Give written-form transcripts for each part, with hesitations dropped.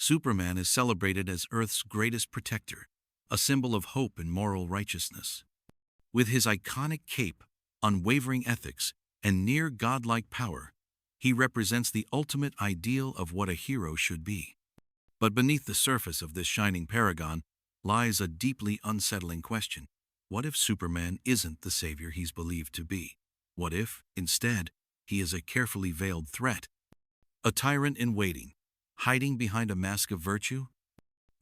Superman is celebrated as Earth's greatest protector, a symbol of hope and moral righteousness. With his iconic cape, unwavering ethics, and near godlike power, he represents the ultimate ideal of what a hero should be. But beneath the surface of this shining paragon lies a deeply unsettling question. What if Superman isn't the savior he's believed to be? What if, instead, he is a carefully veiled threat? A tyrant in waiting, hiding behind a mask of virtue?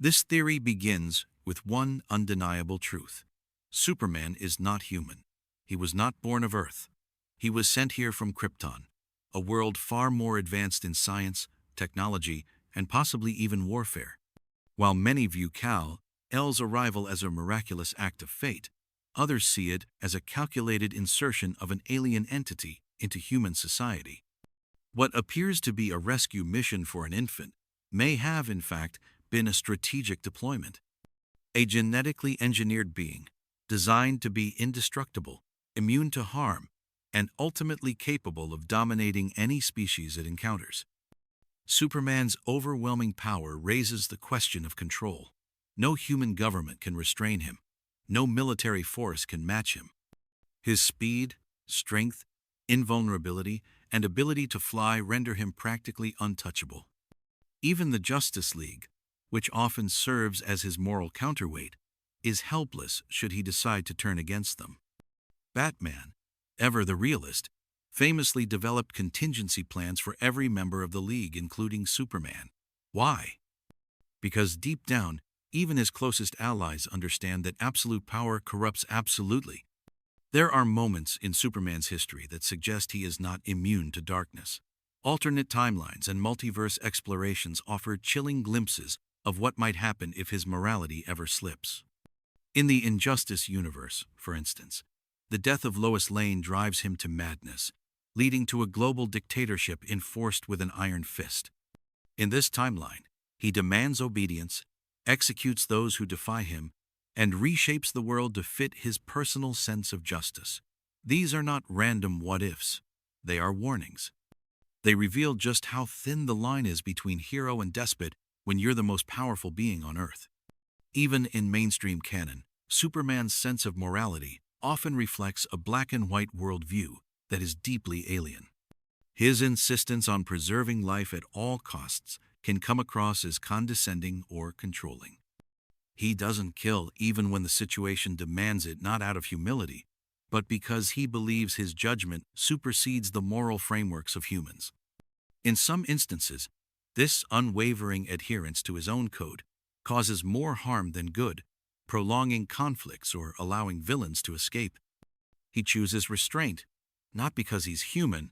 This theory begins with one undeniable truth. Superman is not human. He was not born of Earth. He was sent here from Krypton, a world far more advanced in science, technology, and possibly even warfare. While many view Kal-El's arrival as a miraculous act of fate, others see it as a calculated insertion of an alien entity into human society. What appears to be a rescue mission for an infant may have, in fact, been a strategic deployment. A genetically engineered being, designed to be indestructible, immune to harm, and ultimately capable of dominating any species it encounters. Superman's overwhelming power raises the question of control. No human government can restrain him. No military force can match him. His speed, strength, invulnerability, and ability to fly render him practically untouchable. Even the Justice League, which often serves as his moral counterweight, is helpless should he decide to turn against them. Batman, ever the realist, famously developed contingency plans for every member of the League, including Superman. Why? Because deep down, even his closest allies understand that absolute power corrupts absolutely. There are moments in Superman's history that suggest he is not immune to darkness. Alternate timelines and multiverse explorations offer chilling glimpses of what might happen if his morality ever slips. In the Injustice universe, for instance, the death of Lois Lane drives him to madness, leading to a global dictatorship enforced with an iron fist. In this timeline, he demands obedience, executes those who defy him, and reshapes the world to fit his personal sense of justice. These are not random what-ifs. They are warnings. They reveal just how thin the line is between hero and despot when you're the most powerful being on Earth. Even in mainstream canon, Superman's sense of morality often reflects a black-and-white worldview that is deeply alien. His insistence on preserving life at all costs can come across as condescending or controlling. He doesn't kill even when the situation demands it, not out of humility, but because he believes his judgment supersedes the moral frameworks of humans. In some instances, this unwavering adherence to his own code causes more harm than good, prolonging conflicts or allowing villains to escape. He chooses restraint, not because he's human,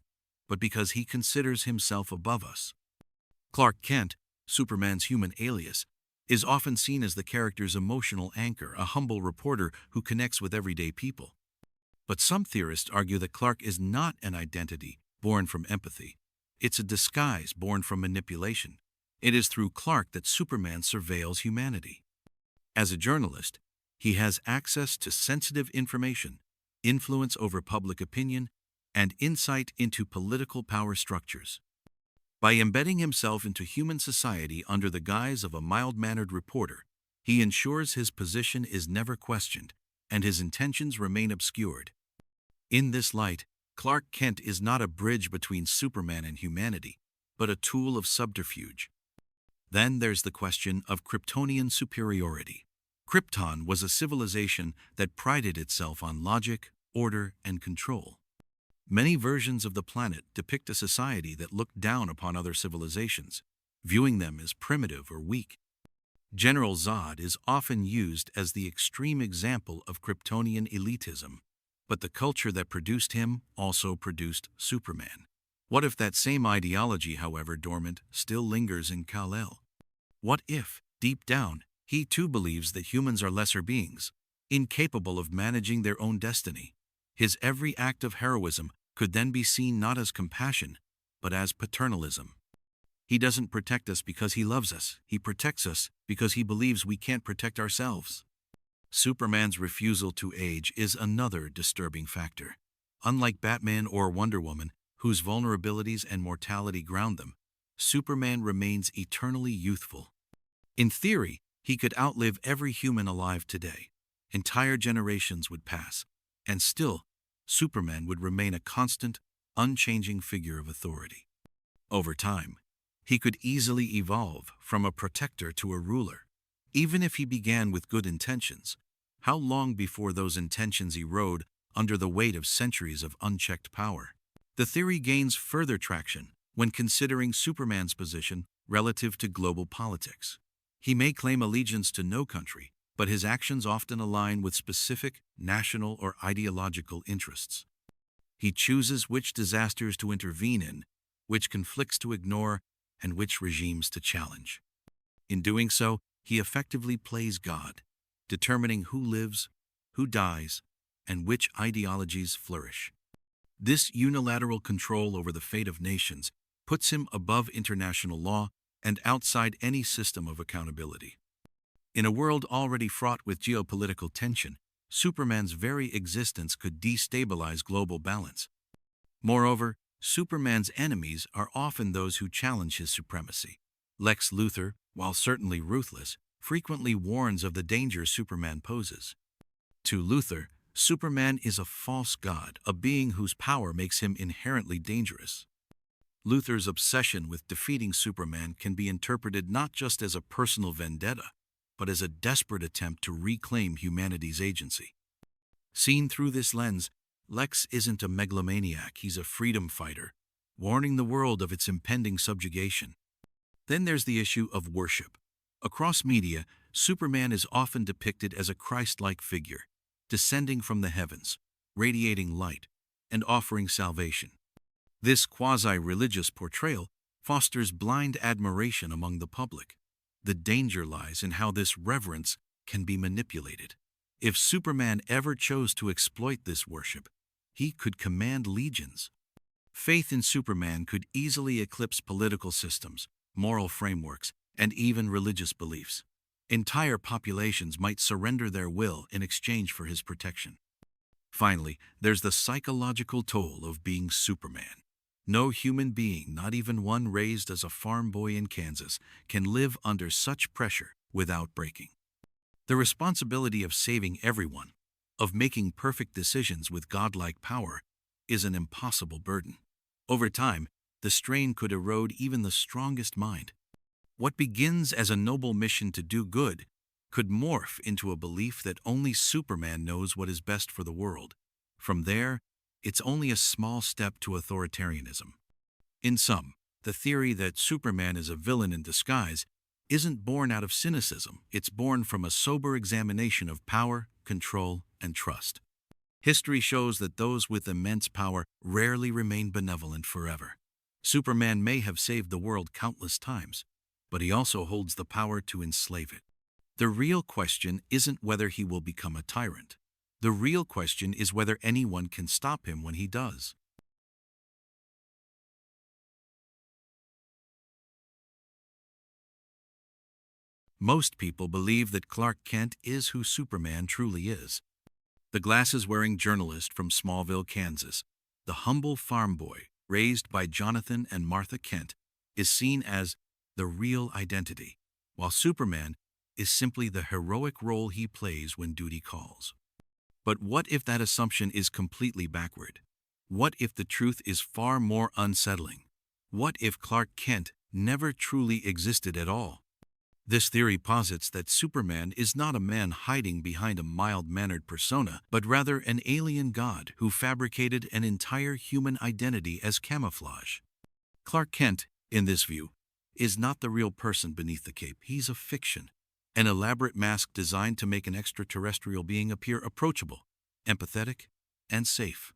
but because he considers himself above us. Clark Kent, Superman's human alias, is often seen as the character's emotional anchor, a humble reporter who connects with everyday people. But some theorists argue that Clark is not an identity born from empathy. It's a disguise born from manipulation. It is through Clark that Superman surveils humanity. As a journalist, he has access to sensitive information, influence over public opinion, and insight into political power structures. By embedding himself into human society under the guise of a mild-mannered reporter, he ensures his position is never questioned and his intentions remain obscured. In this light, Clark Kent is not a bridge between Superman and humanity, but a tool of subterfuge. Then there's the question of Kryptonian superiority. Krypton was a civilization that prided itself on logic, order, and control. Many versions of the planet depict a society that looked down upon other civilizations, viewing them as primitive or weak. General Zod is often used as the extreme example of Kryptonian elitism, but the culture that produced him also produced Superman. What if that same ideology, however dormant, still lingers in Kal-El? What if, deep down, he too believes that humans are lesser beings, incapable of managing their own destiny? His every act of heroism could then be seen not as compassion, but as paternalism. He doesn't protect us because he loves us. He protects us because he believes we can't protect ourselves. Superman's refusal to age is another disturbing factor. Unlike Batman or Wonder Woman, whose vulnerabilities and mortality ground them, Superman remains eternally youthful, In theory, he could outlive every human alive today. Entire generations would pass, and still, Superman would remain a constant, unchanging figure of authority. Over time, he could easily evolve from a protector to a ruler. Even if he began with good intentions, how long before those intentions erode under the weight of centuries of unchecked power? The theory gains further traction when considering Superman's position relative to global politics. He may claim allegiance to no country, but his actions often align with specific national or ideological interests. He chooses which disasters to intervene in, which conflicts to ignore, and which regimes to challenge. In doing so, he effectively plays God, determining who lives, who dies, and which ideologies flourish. This unilateral control over the fate of nations puts him above international law and outside any system of accountability. In a world already fraught with geopolitical tension, Superman's very existence could destabilize global balance. Moreover, Superman's enemies are often those who challenge his supremacy. Lex Luthor, while certainly ruthless, frequently warns of the danger Superman poses. To Luthor, Superman is a false god, a being whose power makes him inherently dangerous. Luthor's obsession with defeating Superman can be interpreted not just as a personal vendetta, but as a desperate attempt to reclaim humanity's agency. Seen through this lens, Lex isn't a megalomaniac, he's a freedom fighter, warning the world of its impending subjugation. Then there's the issue of worship. Across media, Superman is often depicted as a Christ-like figure, descending from the heavens, radiating light, and offering salvation. This quasi-religious portrayal fosters blind admiration among the public. The danger lies in how this reverence can be manipulated. If Superman ever chose to exploit this worship, he could command legions. Faith in Superman could easily eclipse political systems, moral frameworks, and even religious beliefs. Entire populations might surrender their will in exchange for his protection. Finally, there's the psychological toll of being Superman. No human being, not even one raised as a farm boy in Kansas, can live under such pressure without breaking. The responsibility of saving everyone, of making perfect decisions with godlike power, is an impossible burden. Over time, the strain could erode even the strongest mind. What begins as a noble mission to do good could morph into a belief that only Superman knows what is best for the world. From there, it's only a small step to authoritarianism. In sum, the theory that Superman is a villain in disguise isn't born out of cynicism, it's born from a sober examination of power, control, and trust. History shows that those with immense power rarely remain benevolent forever. Superman may have saved the world countless times, but he also holds the power to enslave it. The real question isn't whether he will become a tyrant. The real question is whether anyone can stop him when he does. Most people believe that Clark Kent is who Superman truly is. The glasses-wearing journalist from Smallville, Kansas, the humble farm boy raised by Jonathan and Martha Kent, is seen as the real identity, while Superman is simply the heroic role he plays when duty calls. But what if that assumption is completely backward? What if the truth is far more unsettling? What if Clark Kent never truly existed at all? This theory posits that Superman is not a man hiding behind a mild-mannered persona, but rather an alien god who fabricated an entire human identity as camouflage. Clark Kent, in this view, is not the real person beneath the cape. He's a fiction, an elaborate mask designed to make an extraterrestrial being appear approachable, empathetic, and safe.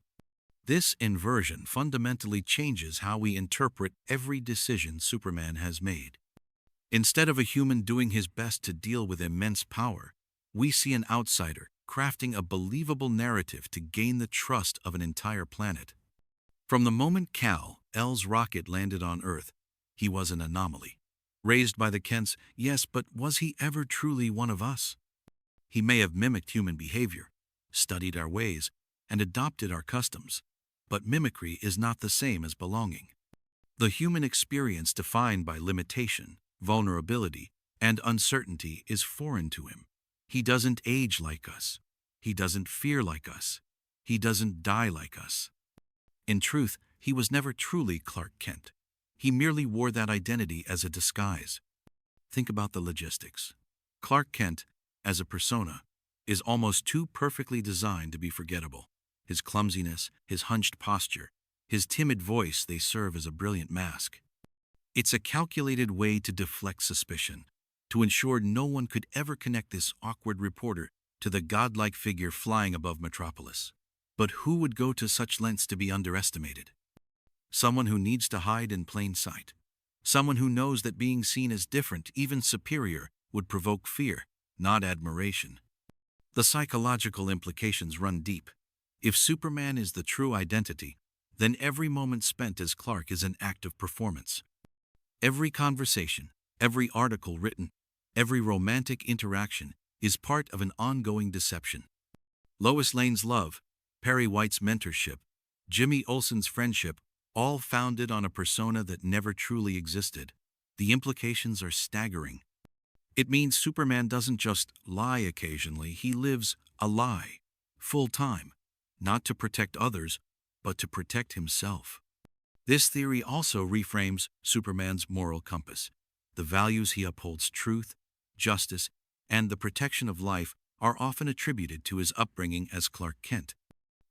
This inversion fundamentally changes how we interpret every decision Superman has made. Instead of a human doing his best to deal with immense power, we see an outsider crafting a believable narrative to gain the trust of an entire planet. From the moment Kal-El's rocket landed on Earth, he was an anomaly. Raised by the Kents, yes, but was he ever truly one of us? He may have mimicked human behavior, studied our ways, and adopted our customs, but mimicry is not the same as belonging. The human experience defined by limitation, vulnerability, and uncertainty is foreign to him. He doesn't age like us. He doesn't fear like us. He doesn't die like us. In truth, he was never truly Clark Kent. He merely wore that identity as a disguise. Think about the logistics. Clark Kent, as a persona, is almost too perfectly designed to be forgettable. His clumsiness, his hunched posture, his timid voice, they serve as a brilliant mask. It's a calculated way to deflect suspicion, to ensure no one could ever connect this awkward reporter to the godlike figure flying above Metropolis. But who would go to such lengths to be underestimated? Someone who needs to hide in plain sight. Someone who knows that being seen as different, even superior, would provoke fear, not admiration. The psychological implications run deep. If Superman is the true identity, then every moment spent as Clark is an act of performance. Every conversation, every article written, every romantic interaction is part of an ongoing deception. Lois Lane's love, Perry White's mentorship, Jimmy Olsen's friendship, all founded on a persona that never truly existed. The implications are staggering. It means Superman doesn't just lie occasionally, he lives a lie, full time, not to protect others, but to protect himself. This theory also reframes Superman's moral compass. The values he upholds, truth, justice, and the protection of life, are often attributed to his upbringing as Clark Kent.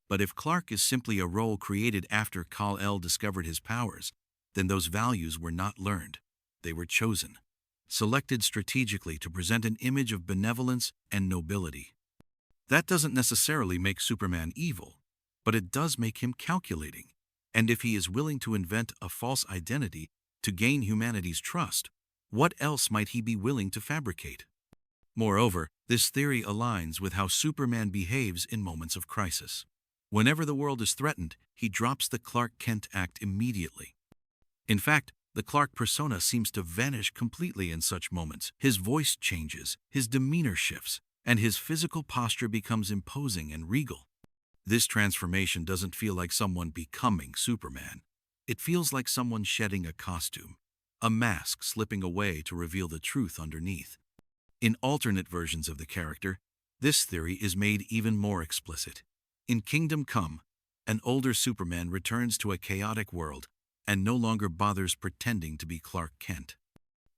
But if Clark is simply a role created after Kal-El discovered his powers, then those values were not learned. They were chosen, selected strategically to present an image of benevolence and nobility. That doesn't necessarily make Superman evil, but it does make him calculating. And if he is willing to invent a false identity to gain humanity's trust, what else might he be willing to fabricate? Moreover, this theory aligns with how Superman behaves in moments of crisis. Whenever the world is threatened, he drops the Clark Kent act immediately. In fact, the Clark persona seems to vanish completely in such moments. His voice changes, his demeanor shifts, and his physical posture becomes imposing and regal. This transformation doesn't feel like someone becoming Superman. It feels like someone shedding a costume, a mask slipping away to reveal the truth underneath. In alternate versions of the character, this theory is made even more explicit. In Kingdom Come, an older Superman returns to a chaotic world and no longer bothers pretending to be Clark Kent.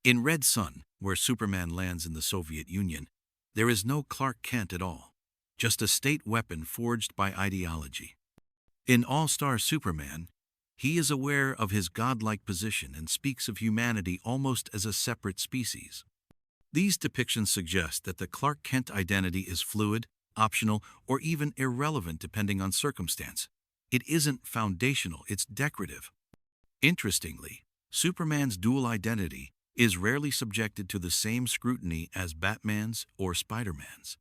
In Red Sun, where Superman lands in the Soviet Union, there is no Clark Kent at all, just a state weapon forged by ideology. In All-Star Superman, he is aware of his godlike position and speaks of humanity almost as a separate species. These depictions suggest that the Clark Kent identity is fluid, optional, or even irrelevant depending on circumstance. It isn't foundational, it's decorative. Interestingly, Superman's dual identity is rarely subjected to the same scrutiny as Batman's or Spider-Man's.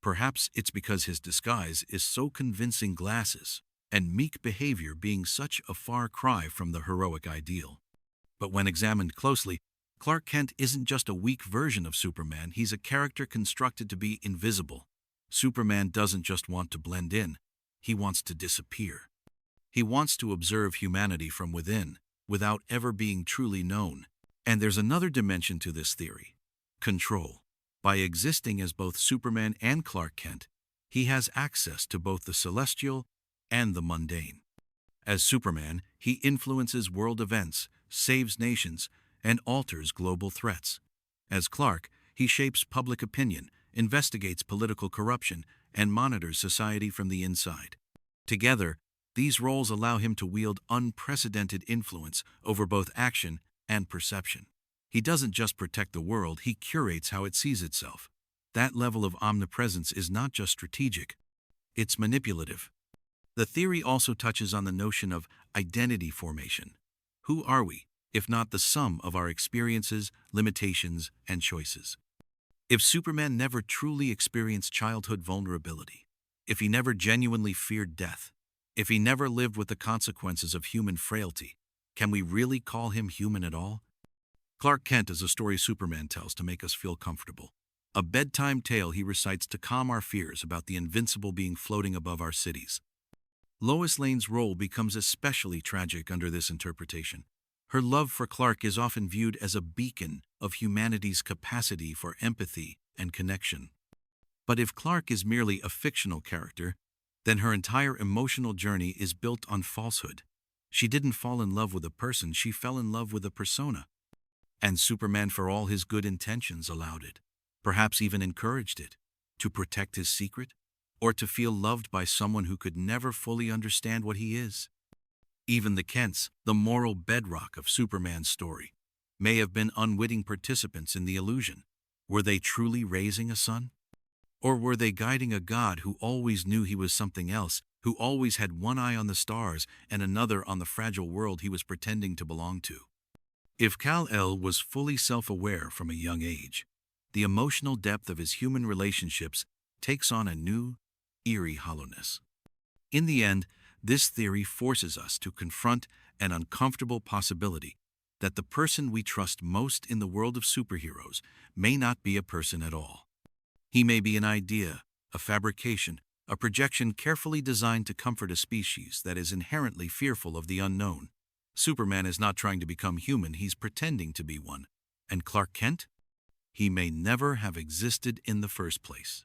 Perhaps it's because his disguise is so convincing, glasses and meek behavior being such a far cry from the heroic ideal. But when examined closely, Clark Kent isn't just a weak version of Superman, he's a character constructed to be invisible. Superman doesn't just want to blend in, he wants to disappear. He wants to observe humanity from within, without ever being truly known. And there's another dimension to this theory: control. By existing as both Superman and Clark Kent, he has access to both the celestial and the mundane. As Superman, he influences world events, saves nations, and alters global threats. As Clark, he shapes public opinion, investigates political corruption, and monitors society from the inside. Together, these roles allow him to wield unprecedented influence over both action and perception. He doesn't just protect the world, he curates how it sees itself. That level of omnipresence is not just strategic, it's manipulative. The theory also touches on the notion of identity formation. Who are we, if not the sum of our experiences, limitations, and choices? If Superman never truly experienced childhood vulnerability, if he never genuinely feared death, if he never lived with the consequences of human frailty, can we really call him human at all? Clark Kent is a story Superman tells to make us feel comfortable. A bedtime tale he recites to calm our fears about the invincible being floating above our cities. Lois Lane's role becomes especially tragic under this interpretation. Her love for Clark is often viewed as a beacon of humanity's capacity for empathy and connection. But if Clark is merely a fictional character, then her entire emotional journey is built on falsehood. She didn't fall in love with a person, she fell in love with a persona. And Superman, for all his good intentions, allowed it, perhaps even encouraged it, to protect his secret, or to feel loved by someone who could never fully understand what he is. Even the Kents, the moral bedrock of Superman's story, may have been unwitting participants in the illusion. Were they truly raising a son? Or were they guiding a god who always knew he was something else, who always had one eye on the stars and another on the fragile world he was pretending to belong to? If Kal-El was fully self-aware from a young age, the emotional depth of his human relationships takes on a new, eerie hollowness. In the end, this theory forces us to confront an uncomfortable possibility that the person we trust most in the world of superheroes may not be a person at all. He may be an idea, a fabrication, a projection carefully designed to comfort a species that is inherently fearful of the unknown. Superman is not trying to become human, he's pretending to be one. And Clark Kent? He may never have existed in the first place.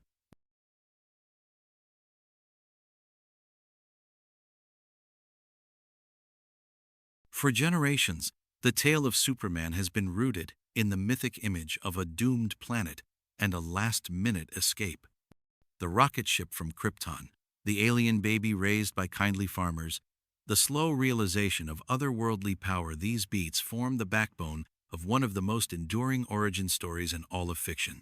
For generations, the tale of Superman has been rooted in the mythic image of a doomed planet and a last-minute escape. The rocket ship from Krypton, the alien baby raised by kindly farmers, the slow realization of otherworldly power, these beats form the backbone of one of the most enduring origin stories in all of fiction.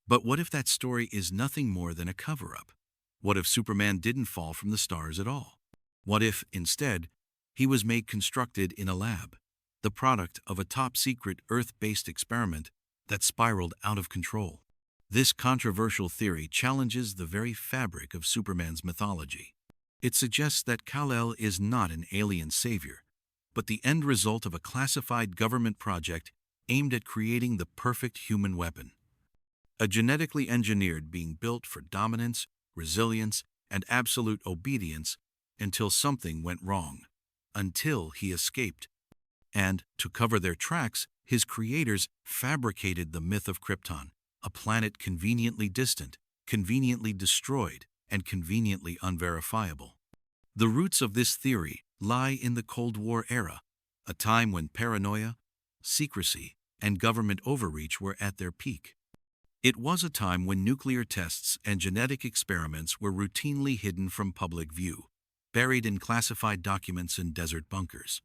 But what if that story is nothing more than a cover-up? What if Superman didn't fall from the stars at all? What if, instead, he was made constructed in a lab, the product of a top-secret Earth-based experiment that spiraled out of control? This controversial theory challenges the very fabric of Superman's mythology. It suggests that Kal-El is not an alien savior, but the end result of a classified government project aimed at creating the perfect human weapon. A genetically engineered being built for dominance, resilience, and absolute obedience until something went wrong, until he escaped. And, to cover their tracks, his creators fabricated the myth of Krypton, a planet conveniently distant, conveniently destroyed, and conveniently unverifiable. The roots of this theory lie in the Cold War era, a time when paranoia, secrecy, and government overreach were at their peak. It was a time when nuclear tests and genetic experiments were routinely hidden from public view, buried in classified documents in desert bunkers.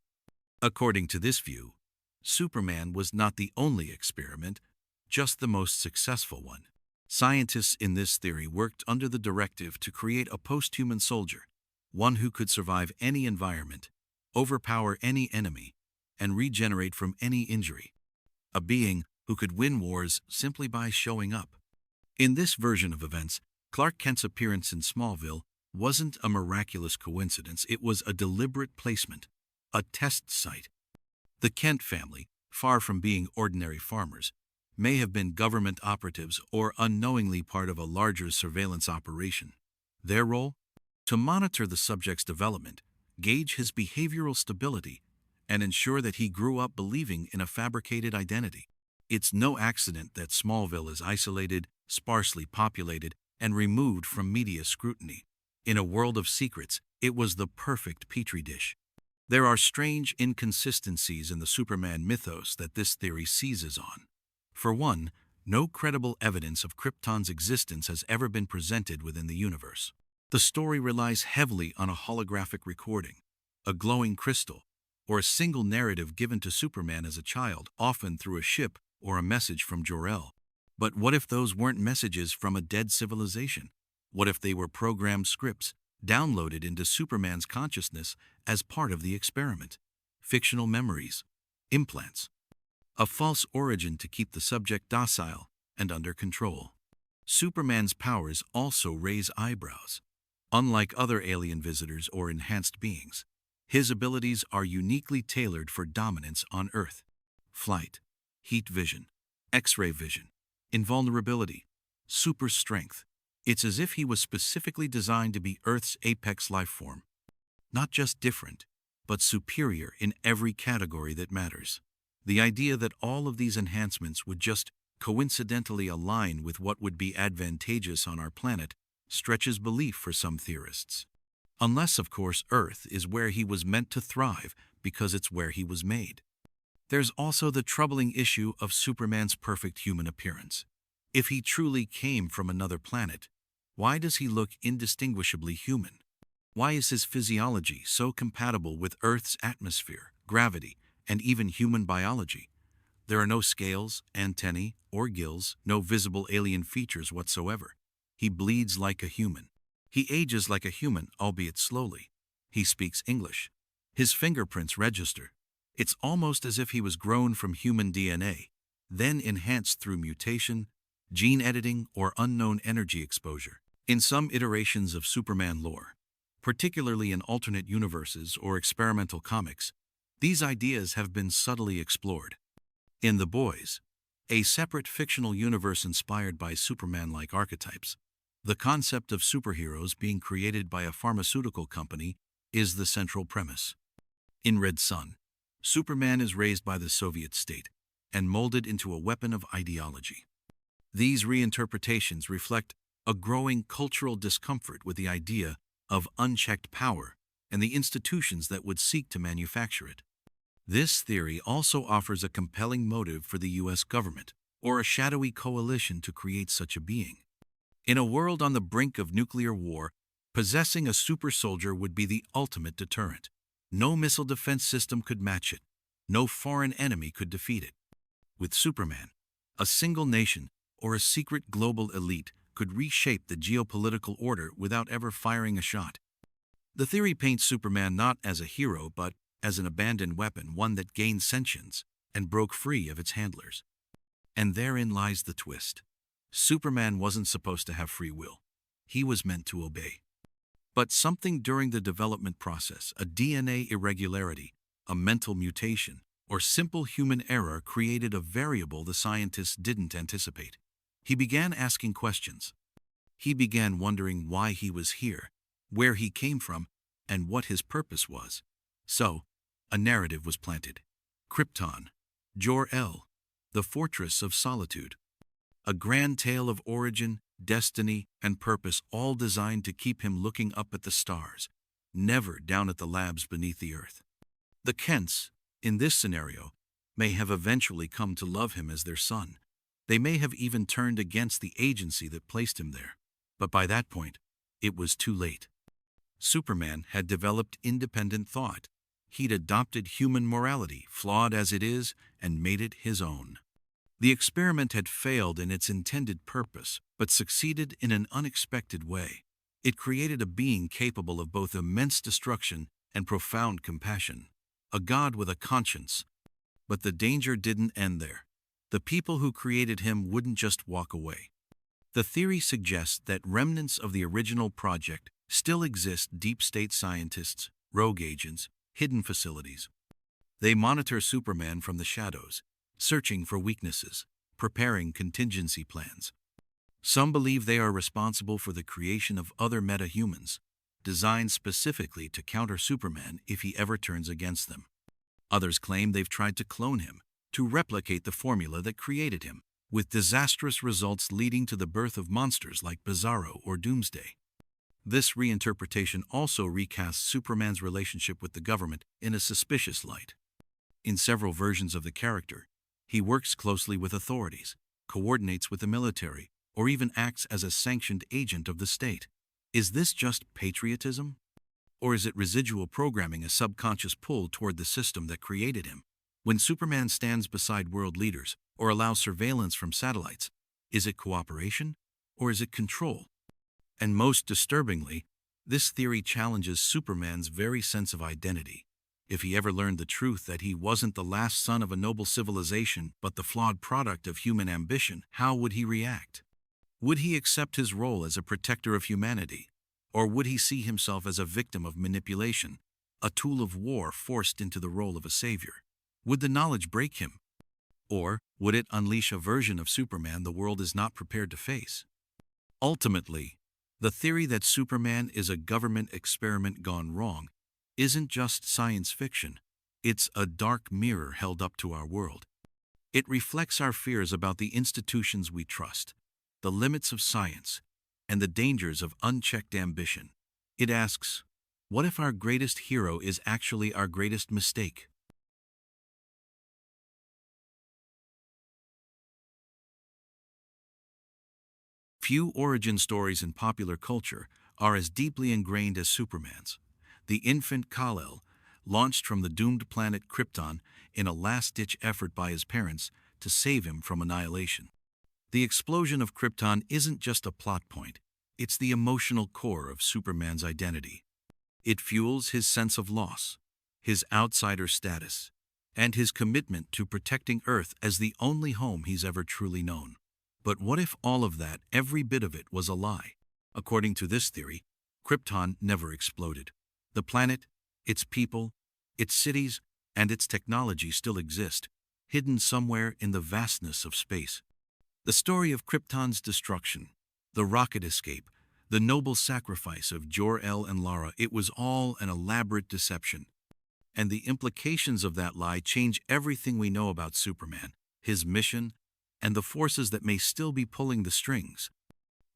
According to this view, Superman was not the only experiment, just the most successful one. Scientists in this theory worked under the directive to create a post-human soldier, one who could survive any environment, overpower any enemy, and regenerate from any injury. A being who could win wars simply by showing up. In this version of events, Clark Kent's appearance in Smallville wasn't a miraculous coincidence, it was a deliberate placement, a test site. The Kent family, far from being ordinary farmers, may have been government operatives or unknowingly part of a larger surveillance operation. Their role? To monitor the subject's development, gauge his behavioral stability, and ensure that he grew up believing in a fabricated identity. It's no accident that Smallville is isolated, sparsely populated, and removed from media scrutiny. In a world of secrets, it was the perfect petri dish. There are strange inconsistencies in the Superman mythos that this theory seizes on. For one, no credible evidence of Krypton's existence has ever been presented within the universe. The story relies heavily on a holographic recording, a glowing crystal, or a single narrative given to Superman as a child, often through a ship or a message from Jor-El. But what if those weren't messages from a dead civilization? What if they were programmed scripts, downloaded into Superman's consciousness as part of the experiment? Fictional memories, implants, a false origin to keep the subject docile and under control. Superman's powers also raise eyebrows. Unlike other alien visitors or enhanced beings, his abilities are uniquely tailored for dominance on Earth. Flight, heat vision, X-ray vision, invulnerability, super strength. It's as if he was specifically designed to be Earth's apex life form. Not just different, but superior in every category that matters. The idea that all of these enhancements would just coincidentally align with what would be advantageous on our planet stretches belief for some theorists. Unless, of course, Earth is where he was meant to thrive because it's where he was made. There's also the troubling issue of Superman's perfect human appearance. If he truly came from another planet, why does he look indistinguishably human? Why is his physiology so compatible with Earth's atmosphere, gravity, and even human biology? There are no scales, antennae, or gills, no visible alien features whatsoever. He bleeds like a human. He ages like a human, albeit slowly. He speaks English. His fingerprints register. It's almost as if he was grown from human DNA, then enhanced through mutation, gene editing, or unknown energy exposure. In some iterations of Superman lore, particularly in alternate universes or experimental comics, these ideas have been subtly explored. In The Boys, a separate fictional universe inspired by Superman-like archetypes, the concept of superheroes being created by a pharmaceutical company is the central premise. In Red Son, Superman is raised by the Soviet state and molded into a weapon of ideology. These reinterpretations reflect a growing cultural discomfort with the idea of unchecked power and the institutions that would seek to manufacture it. This theory also offers a compelling motive for the U.S. government or a shadowy coalition to create such a being. In a world on the brink of nuclear war, possessing a super soldier would be the ultimate deterrent. No missile defense system could match it. No foreign enemy could defeat it. With Superman, a single nation or a secret global elite could reshape the geopolitical order without ever firing a shot. The theory paints Superman not as a hero, but as an abandoned weapon, one that gained sentience and broke free of its handlers. And therein lies the twist. Superman wasn't supposed to have free will. He was meant to obey. But something during the development process, a DNA irregularity, a mental mutation, or simple human error created a variable the scientists didn't anticipate. He began asking questions. He began wondering why he was here, where he came from, and what his purpose was. So, a narrative was planted. Krypton, Jor-El, the Fortress of Solitude. A grand tale of origin, destiny, and purpose, all designed to keep him looking up at the stars, never down at the labs beneath the earth. The Kents, in this scenario, may have eventually come to love him as their son. They may have even turned against the agency that placed him there. But by that point, it was too late. Superman had developed independent thought. He'd adopted human morality, flawed as it is, and made it his own. The experiment had failed in its intended purpose, but succeeded in an unexpected way. It created a being capable of both immense destruction and profound compassion, a god with a conscience. But the danger didn't end there. The people who created him wouldn't just walk away. The theory suggests that remnants of the original project still exist: deep state scientists, rogue agents, hidden facilities. They monitor Superman from the shadows, searching for weaknesses, preparing contingency plans. Some believe they are responsible for the creation of other metahumans, designed specifically to counter Superman if he ever turns against them. Others claim they've tried to clone him, to replicate the formula that created him, with disastrous results leading to the birth of monsters like Bizarro or Doomsday. This reinterpretation also recasts Superman's relationship with the government in a suspicious light. In several versions of the character, he works closely with authorities, coordinates with the military, or even acts as a sanctioned agent of the state. Is this just patriotism? Or is it residual programming, a subconscious pull toward the system that created him? When Superman stands beside world leaders or allows surveillance from satellites, is it cooperation or is it control? And most disturbingly, this theory challenges Superman's very sense of identity. If he ever learned the truth that he wasn't the last son of a noble civilization but the flawed product of human ambition, how would he react? Would he accept his role as a protector of humanity? Or would he see himself as a victim of manipulation, a tool of war forced into the role of a savior? Would the knowledge break him? Or would it unleash a version of Superman the world is not prepared to face? Ultimately, the theory that Superman is a government experiment gone wrong isn't just science fiction. It's a dark mirror held up to our world. It reflects our fears about the institutions we trust, the limits of science, and the dangers of unchecked ambition. It asks, what if our greatest hero is actually our greatest mistake? Few origin stories in popular culture are as deeply ingrained as Superman's. The infant Kal-El, launched from the doomed planet Krypton in a last-ditch effort by his parents to save him from annihilation. The explosion of Krypton isn't just a plot point, it's the emotional core of Superman's identity. It fuels his sense of loss, his outsider status, and his commitment to protecting Earth as the only home he's ever truly known. But what if all of that, every bit of it, was a lie? According to this theory, Krypton never exploded. The planet, its people, its cities, and its technology still exist, hidden somewhere in the vastness of space. The story of Krypton's destruction, the rocket escape, the noble sacrifice of Jor-El and Lara, it was all an elaborate deception. And the implications of that lie change everything we know about Superman, his mission, and the forces that may still be pulling the strings.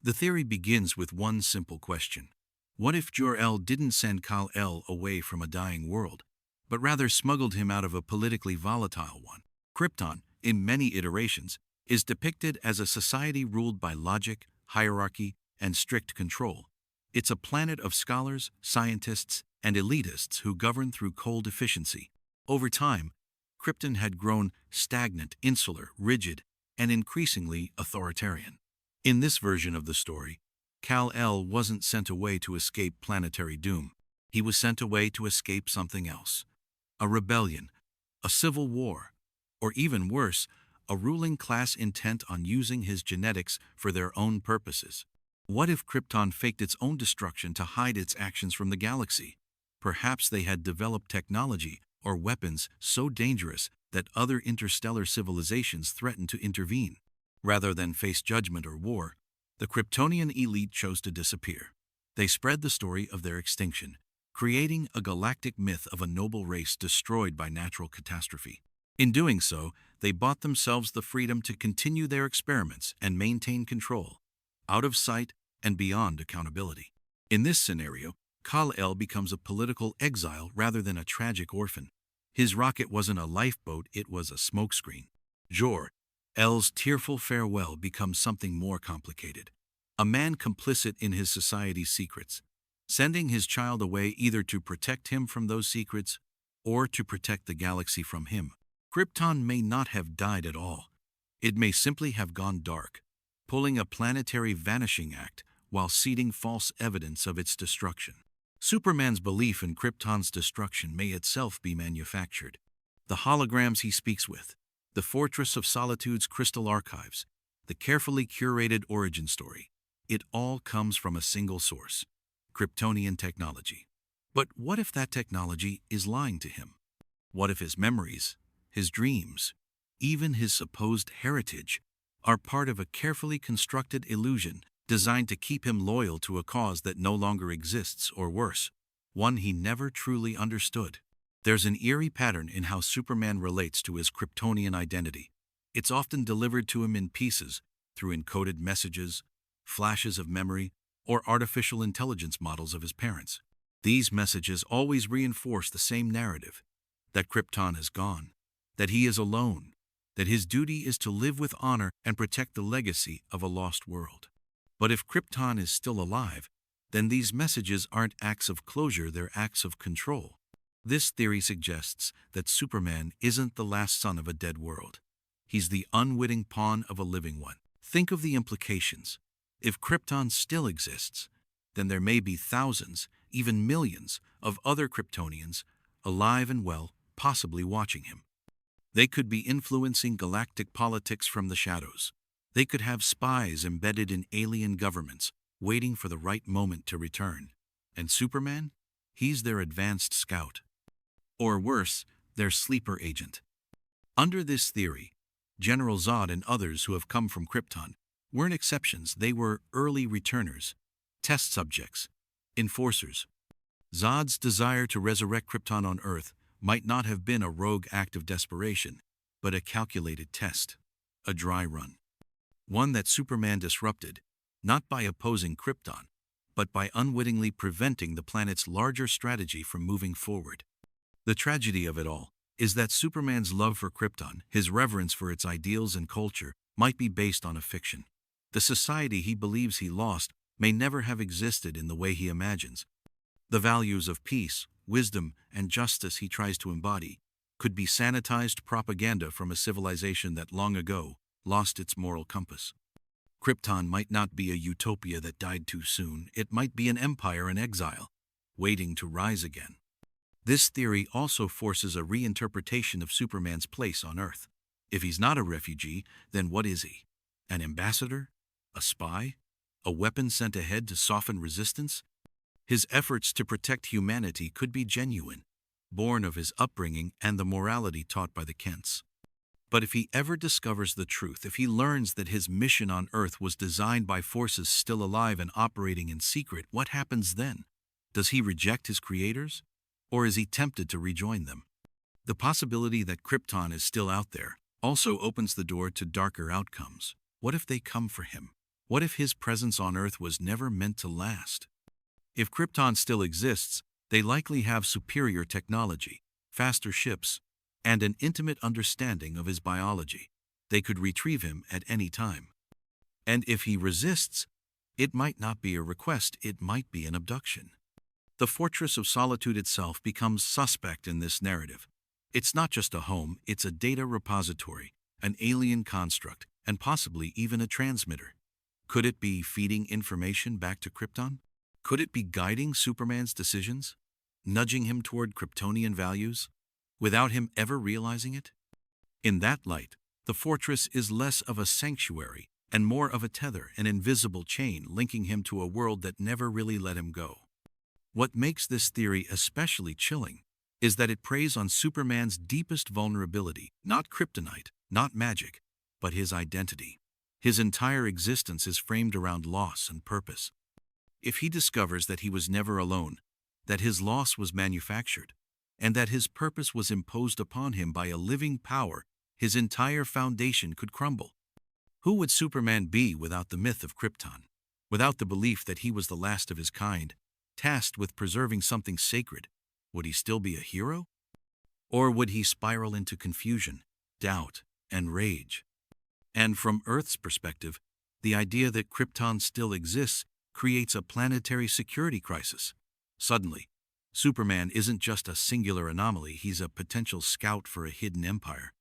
The theory begins with one simple question. What if Jor-El didn't send Kal-El away from a dying world, but rather smuggled him out of a politically volatile one? Krypton, in many iterations, is depicted as a society ruled by logic, hierarchy, and strict control. It's a planet of scholars, scientists, and elitists who govern through cold efficiency. Over time, Krypton had grown stagnant, insular, rigid, and increasingly authoritarian. In this version of the story, Kal-El wasn't sent away to escape planetary doom. He was sent away to escape something else. A rebellion, a civil war, or even worse, a ruling class intent on using his genetics for their own purposes. What if Krypton faked its own destruction to hide its actions from the galaxy? Perhaps they had developed technology or weapons so dangerous that other interstellar civilizations threatened to intervene. Rather than face judgment or war, the Kryptonian elite chose to disappear. They spread the story of their extinction, creating a galactic myth of a noble race destroyed by natural catastrophe. In doing so, they bought themselves the freedom to continue their experiments and maintain control, out of sight and beyond accountability. In this scenario, Kal-El becomes a political exile rather than a tragic orphan. His rocket wasn't a lifeboat, it was a smokescreen. Jor-El's tearful farewell becomes something more complicated. A man complicit in his society's secrets, sending his child away either to protect him from those secrets or to protect the galaxy from him. Krypton may not have died at all. It may simply have gone dark, pulling a planetary vanishing act while seeding false evidence of its destruction. Superman's belief in Krypton's destruction may itself be manufactured. The holograms he speaks with, the Fortress of Solitude's crystal archives, the carefully curated origin story, it all comes from a single source, Kryptonian technology. But what if that technology is lying to him? What if his memories, his dreams, even his supposed heritage, are part of a carefully constructed illusion designed to keep him loyal to a cause that no longer exists, or worse, one he never truly understood? There's an eerie pattern in how Superman relates to his Kryptonian identity. It's often delivered to him in pieces, through encoded messages, flashes of memory, or artificial intelligence models of his parents. These messages always reinforce the same narrative, that Krypton is gone, that he is alone, that his duty is to live with honor and protect the legacy of a lost world. But if Krypton is still alive, then these messages aren't acts of closure, they're acts of control. This theory suggests that Superman isn't the last son of a dead world. He's the unwitting pawn of a living one. Think of the implications. If Krypton still exists, then there may be thousands, even millions, of other Kryptonians, alive and well, possibly watching him. They could be influencing galactic politics from the shadows. They could have spies embedded in alien governments, waiting for the right moment to return. And Superman? He's their advanced scout. Or worse, their sleeper agent. Under this theory, General Zod and others who have come from Krypton weren't exceptions. They were early returners, test subjects, enforcers. Zod's desire to resurrect Krypton on Earth might not have been a rogue act of desperation, but a calculated test, a dry run. One that Superman disrupted, not by opposing Krypton, but by unwittingly preventing the planet's larger strategy from moving forward. The tragedy of it all is that Superman's love for Krypton, his reverence for its ideals and culture, might be based on a fiction. The society he believes he lost may never have existed in the way he imagines. The values of peace, wisdom, and justice he tries to embody could be sanitized propaganda from a civilization that long ago lost its moral compass. Krypton might not be a utopia that died too soon. It might be an empire in exile, waiting to rise again. This theory also forces a reinterpretation of Superman's place on Earth. If he's not a refugee, then what is he? An ambassador? A spy? A weapon sent ahead to soften resistance? His efforts to protect humanity could be genuine, born of his upbringing and the morality taught by the Kents. But if he ever discovers the truth, if he learns that his mission on Earth was designed by forces still alive and operating in secret, what happens then? Does he reject his creators? Or is he tempted to rejoin them? The possibility that Krypton is still out there also opens the door to darker outcomes. What if they come for him? What if his presence on Earth was never meant to last? If Krypton still exists, they likely have superior technology, faster ships, and an intimate understanding of his biology. They could retrieve him at any time. And if he resists, it might not be a request, it might be an abduction. The Fortress of Solitude itself becomes suspect in this narrative. It's not just a home, it's a data repository, an alien construct, and possibly even a transmitter. Could it be feeding information back to Krypton? Could it be guiding Superman's decisions, nudging him toward Kryptonian values, without him ever realizing it? In that light, the fortress is less of a sanctuary and more of a tether, an invisible chain linking him to a world that never really let him go. What makes this theory especially chilling is that it preys on Superman's deepest vulnerability, not kryptonite, not magic, but his identity. His entire existence is framed around loss and purpose. If he discovers that he was never alone, that his loss was manufactured, and that his purpose was imposed upon him by a living power, his entire foundation could crumble. Who would Superman be without the myth of Krypton? Without the belief that he was the last of his kind, tasked with preserving something sacred? Would he still be a hero? Or would he spiral into confusion, doubt, and rage? And from Earth's perspective, the idea that Krypton still exists creates a planetary security crisis. Suddenly, Superman isn't just a singular anomaly, he's a potential scout for a hidden empire.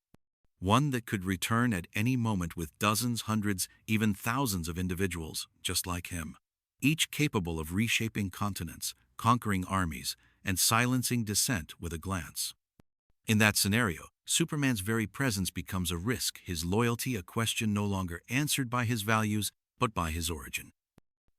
One that could return at any moment with dozens, hundreds, even thousands of individuals just like him, each capable of reshaping continents, conquering armies, and silencing dissent with a glance. In that scenario, Superman's very presence becomes a risk, his loyalty a question no longer answered by his values, but by his origin.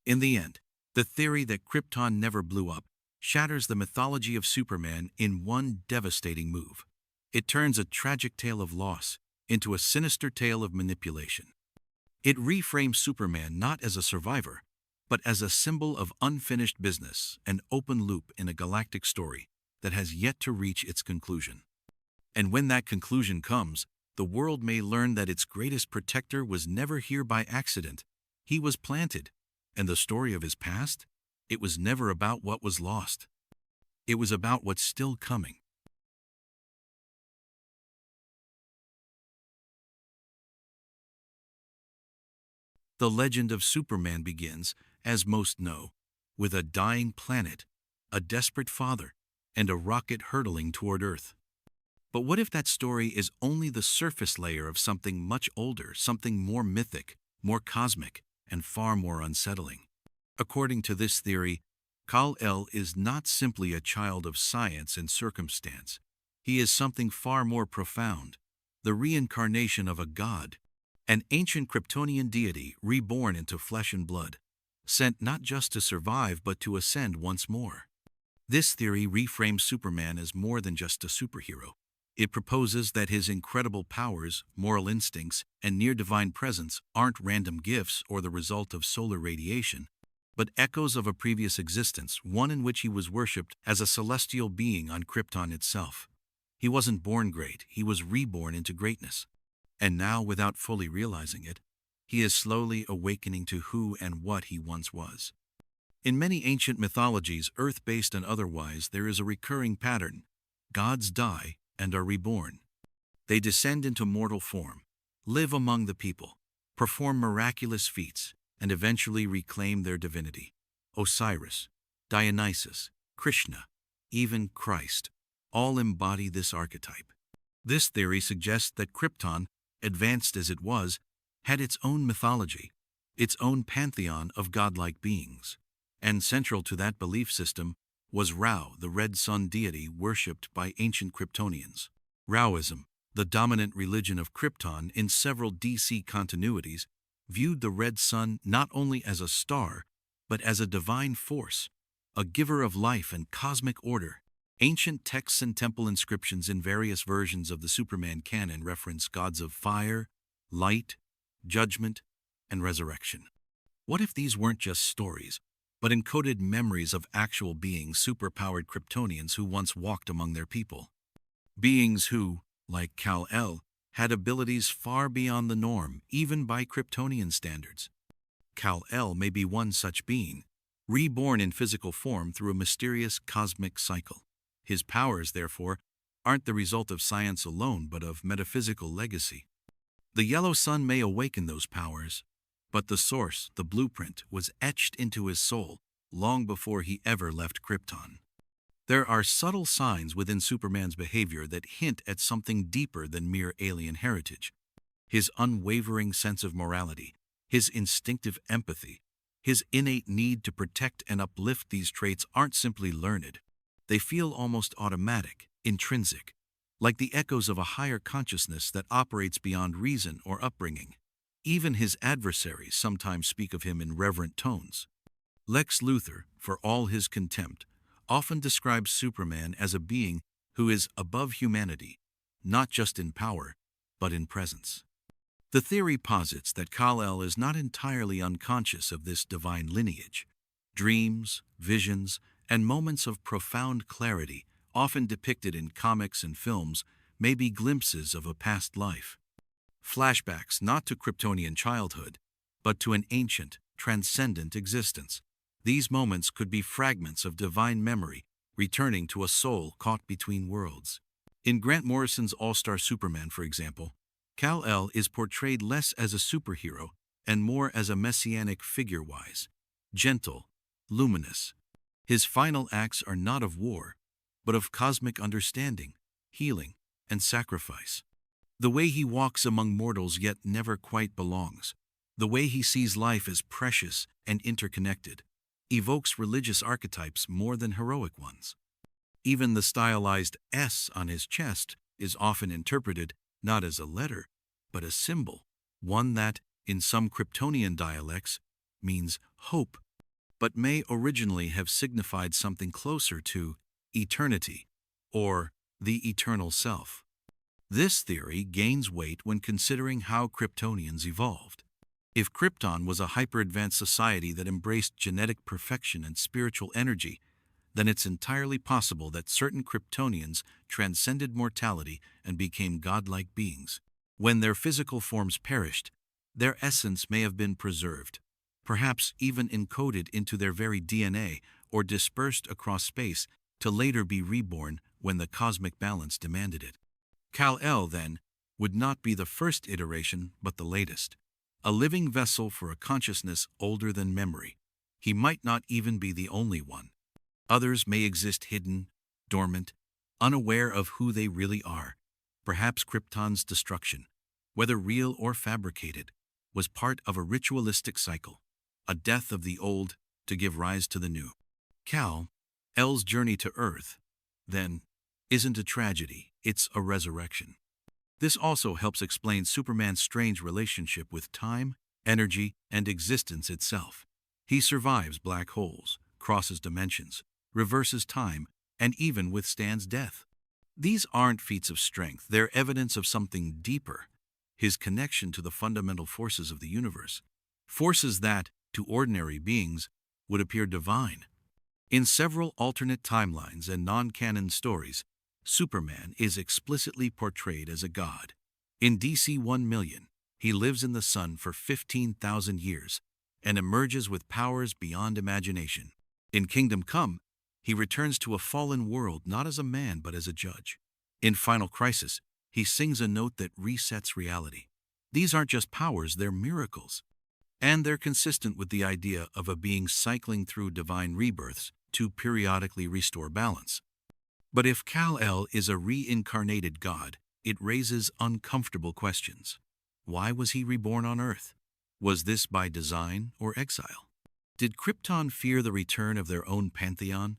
In the end, the theory that Krypton never blew up shatters the mythology of Superman in one devastating move. It turns a tragic tale of loss into a sinister tale of manipulation. It reframes Superman not as a survivor, but as a symbol of unfinished business, an open loop in a galactic story that has yet to reach its conclusion. And when that conclusion comes, the world may learn that its greatest protector was never here by accident. He was planted, and the story of his past, it was never about what was lost. It was about what's still coming. The legend of Superman begins, as most know, with a dying planet, a desperate father, and a rocket hurtling toward Earth. But what if that story is only the surface layer of something much older, something more mythic, more cosmic, and far more unsettling? According to this theory, Kal-El is not simply a child of science and circumstance. He is something far more profound, the reincarnation of a god, an ancient Kryptonian deity reborn into flesh and blood, sent not just to survive but to ascend once more. This theory reframes Superman as more than just a superhero. It proposes that his incredible powers, moral instincts, and near-divine presence aren't random gifts or the result of solar radiation, but echoes of a previous existence, one in which he was worshipped as a celestial being on Krypton itself. He wasn't born great, he was reborn into greatness. And now, without fully realizing it, he is slowly awakening to who and what he once was. In many ancient mythologies, earth-based and otherwise, there is a recurring pattern. Gods die and are reborn. They descend into mortal form, live among the people, perform miraculous feats, and eventually reclaim their divinity. Osiris, Dionysus, Krishna, even Christ, all embody this archetype. This theory suggests that Krypton, advanced as it was, had its own mythology, its own pantheon of godlike beings. And central to that belief system was Ra, the red sun deity worshipped by ancient Kryptonians. Raoism, the dominant religion of Krypton in several DC continuities, viewed the red sun not only as a star, but as a divine force, a giver of life and cosmic order. Ancient texts and temple inscriptions in various versions of the Superman canon reference gods of fire, light, judgment, and resurrection. What if these weren't just stories, but encoded memories of actual beings, superpowered Kryptonians who once walked among their people? Beings who, like Kal-El, had abilities far beyond the norm, even by Kryptonian standards. Kal-El may be one such being, reborn in physical form through a mysterious cosmic cycle. His powers, therefore, aren't the result of science alone, but of metaphysical legacy. The yellow sun may awaken those powers, but the source, the blueprint, was etched into his soul long before he ever left Krypton. There are subtle signs within Superman's behavior that hint at something deeper than mere alien heritage. His unwavering sense of morality, his instinctive empathy, his innate need to protect and uplift, these traits aren't simply learned. They feel almost automatic, intrinsic, like the echoes of a higher consciousness that operates beyond reason or upbringing. Even his adversaries sometimes speak of him in reverent tones. Lex Luthor, for all his contempt, often describes Superman as a being who is above humanity, not just in power, but in presence. The theory posits that Kal-El is not entirely unconscious of this divine lineage. Dreams, visions, and moments of profound clarity, often depicted in comics and films, may be glimpses of a past life. Flashbacks not to Kryptonian childhood, but to an ancient, transcendent existence. These moments could be fragments of divine memory, returning to a soul caught between worlds. In Grant Morrison's All-Star Superman, for example, Kal-El is portrayed less as a superhero and more as a messianic figure-wise, gentle, luminous. His final acts are not of war, but of cosmic understanding, healing, and sacrifice. The way he walks among mortals yet never quite belongs, the way he sees life as precious and interconnected, evokes religious archetypes more than heroic ones. Even the stylized S on his chest is often interpreted not as a letter, but a symbol, one that, in some Kryptonian dialects, means hope, but may originally have signified something closer to eternity or the eternal self. This theory gains weight when considering how Kryptonians evolved. If Krypton was a hyper-advanced society that embraced genetic perfection and spiritual energy, then it's entirely possible that certain Kryptonians transcended mortality and became godlike beings. When their physical forms perished, their essence may have been preserved, perhaps even encoded into their very DNA or dispersed across space to later be reborn when the cosmic balance demanded it. Kal-El, then, would not be the first iteration but the latest, a living vessel for a consciousness older than memory. He might not even be the only one. Others may exist hidden, dormant, unaware of who they really are. Perhaps Krypton's destruction, whether real or fabricated, was part of a ritualistic cycle, a death of the old to give rise to the new. Kal-El's journey to Earth, then, isn't a tragedy, it's a resurrection. This also helps explain Superman's strange relationship with time, energy, and existence itself. He survives black holes, crosses dimensions, reverses time, and even withstands death. These aren't feats of strength, they're evidence of something deeper, his connection to the fundamental forces of the universe, forces that, to ordinary beings, would appear divine. In several alternate timelines and non-canon stories, Superman is explicitly portrayed as a god. In DC 1,000,000, he lives in the sun for 15,000 years and emerges with powers beyond imagination. In Kingdom Come, he returns to a fallen world not as a man but as a judge. In Final Crisis, he sings a note that resets reality. These aren't just powers, they're miracles. And they're consistent with the idea of a being cycling through divine rebirths to periodically restore balance. But if Kal-El is a reincarnated god, it raises uncomfortable questions. Why was he reborn on Earth? Was this by design or exile? Did Krypton fear the return of their own pantheon,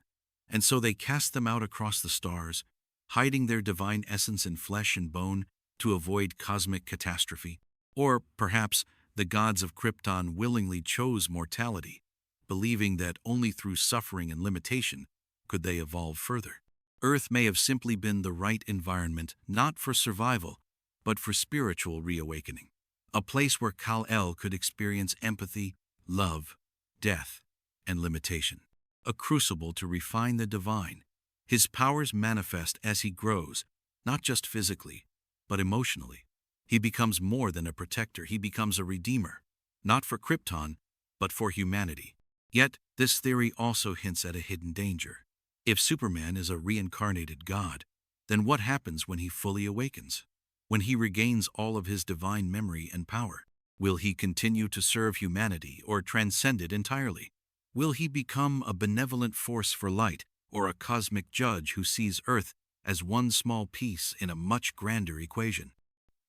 and so they cast them out across the stars, hiding their divine essence in flesh and bone to avoid cosmic catastrophe? Or perhaps the gods of Krypton willingly chose mortality, believing that only through suffering and limitation could they evolve further? Earth may have simply been the right environment not for survival, but for spiritual reawakening. A place where Kal-El could experience empathy, love, death, and limitation. A crucible to refine the divine. His powers manifest as he grows, not just physically, but emotionally. He becomes more than a protector, he becomes a redeemer, not for Krypton, but for humanity. Yet, this theory also hints at a hidden danger. If Superman is a reincarnated god, then what happens when he fully awakens? When he regains all of his divine memory and power? Will he continue to serve humanity or transcend it entirely? Will he become a benevolent force for light or a cosmic judge who sees Earth as one small piece in a much grander equation?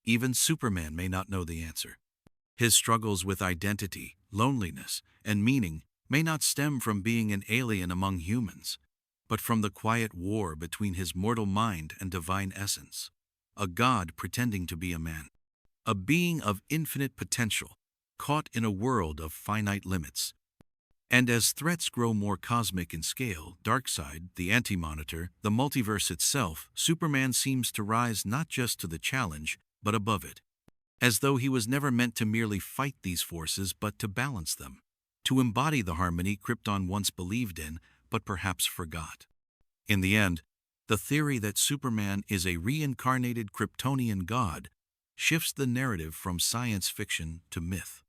Even Superman may not know the answer. His struggles with identity, loneliness, and meaning may not stem from being an alien among humans, but from the quiet war between his mortal mind and divine essence. A god pretending to be a man. A being of infinite potential, caught in a world of finite limits. And as threats grow more cosmic in scale, Darkseid, the Anti-Monitor, the multiverse itself, Superman seems to rise not just to the challenge, but above it. As though he was never meant to merely fight these forces, but to balance them. To embody the harmony Krypton once believed in, but perhaps forgot. In the end, the theory that Superman is a reincarnated Kryptonian god shifts the narrative from science fiction to myth.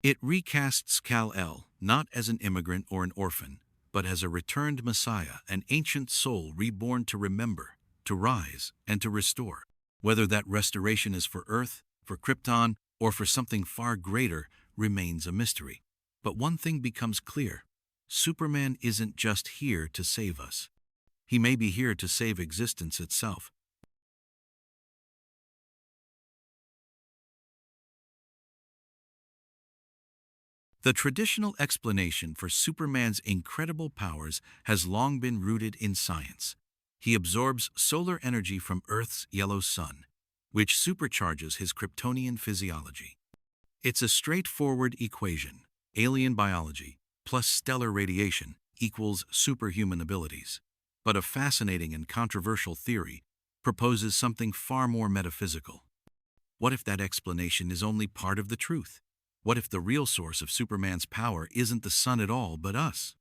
It recasts Kal-El not as an immigrant or an orphan, but as a returned messiah, an ancient soul reborn to remember, to rise, and to restore. Whether that restoration is for Earth, for Krypton, or for something far greater remains a mystery. But one thing becomes clear: Superman isn't just here to save us. He may be here to save existence itself. The traditional explanation for Superman's incredible powers has long been rooted in science. He absorbs solar energy from Earth's yellow sun, which supercharges his Kryptonian physiology. It's a straightforward equation: alien biology plus stellar radiation equals superhuman abilities. But a fascinating and controversial theory proposes something far more metaphysical. What if that explanation is only part of the truth? What if the real source of Superman's power isn't the sun at all, but us?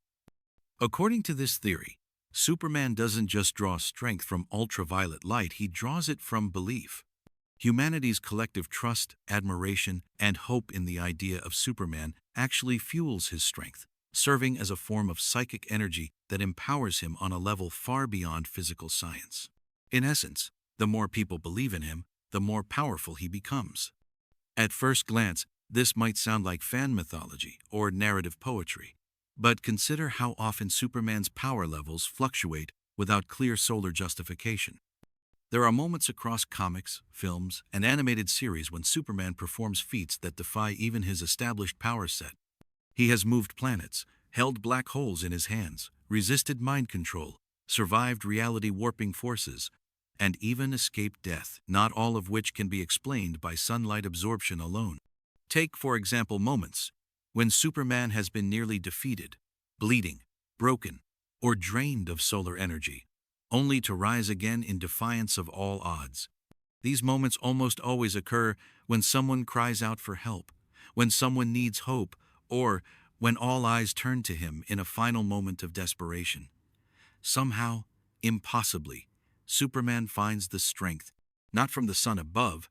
According to this theory, Superman doesn't just draw strength from ultraviolet light, he draws it from belief. Humanity's collective trust, admiration, and hope in the idea of Superman actually fuels his strength, serving as a form of psychic energy that empowers him on a level far beyond physical science. In essence, the more people believe in him, the more powerful he becomes. At first glance, this might sound like fan mythology or narrative poetry, but consider how often Superman's power levels fluctuate without clear solar justification. There are moments across comics, films, and animated series when Superman performs feats that defy even his established power set. He has moved planets, held black holes in his hands, resisted mind control, survived reality-warping forces, and even escaped death, not all of which can be explained by sunlight absorption alone. Take, for example, moments when Superman has been nearly defeated, bleeding, broken, or drained of solar energy, only to rise again in defiance of all odds. These moments almost always occur when someone cries out for help, when someone needs hope, or when all eyes turn to him in a final moment of desperation. Somehow, impossibly, Superman finds the strength, not from the sun above,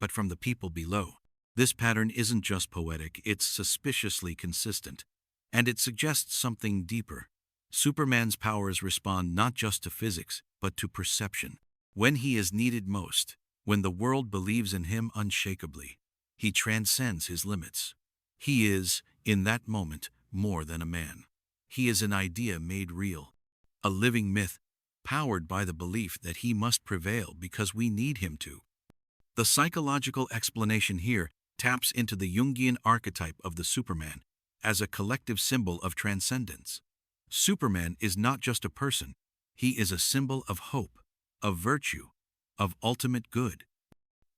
but from the people below. This pattern isn't just poetic, it's suspiciously consistent. And it suggests something deeper. Superman's powers respond not just to physics, but to perception. When he is needed most, when the world believes in him unshakably, he transcends his limits. He is, in that moment, more than a man. He is an idea made real, a living myth, powered by the belief that he must prevail because we need him to. The psychological explanation here taps into the Jungian archetype of the Superman as a collective symbol of transcendence. Superman is not just a person, he is a symbol of hope, of virtue, of ultimate good.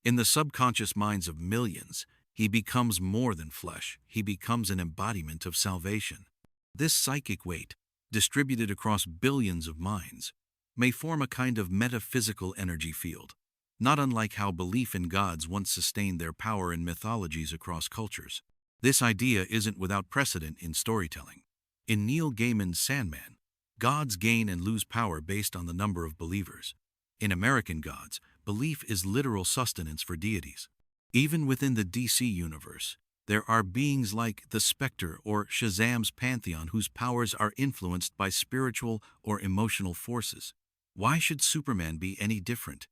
In the subconscious minds of millions, he becomes more than flesh, he becomes an embodiment of salvation. This psychic weight, distributed across billions of minds, may form a kind of metaphysical energy field, not unlike how belief in gods once sustained their power in mythologies across cultures. This idea isn't without precedent in storytelling. In Neil Gaiman's Sandman, gods gain and lose power based on the number of believers. In American Gods, belief is literal sustenance for deities. Even within the DC universe, there are beings like the Spectre or Shazam's pantheon whose powers are influenced by spiritual or emotional forces. Why should Superman be any different?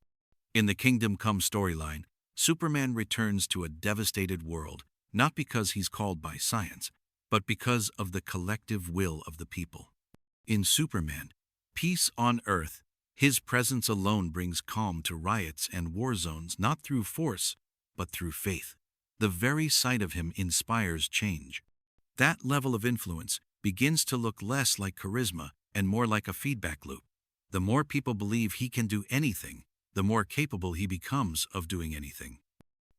In the Kingdom Come storyline, Superman returns to a devastated world, not because he's called by science, but because of the collective will of the people. In Superman, peace on Earth, his presence alone brings calm to riots and war zones not through force, but through faith. The very sight of him inspires change. That level of influence begins to look less like charisma and more like a feedback loop. The more people believe he can do anything, the more capable he becomes of doing anything.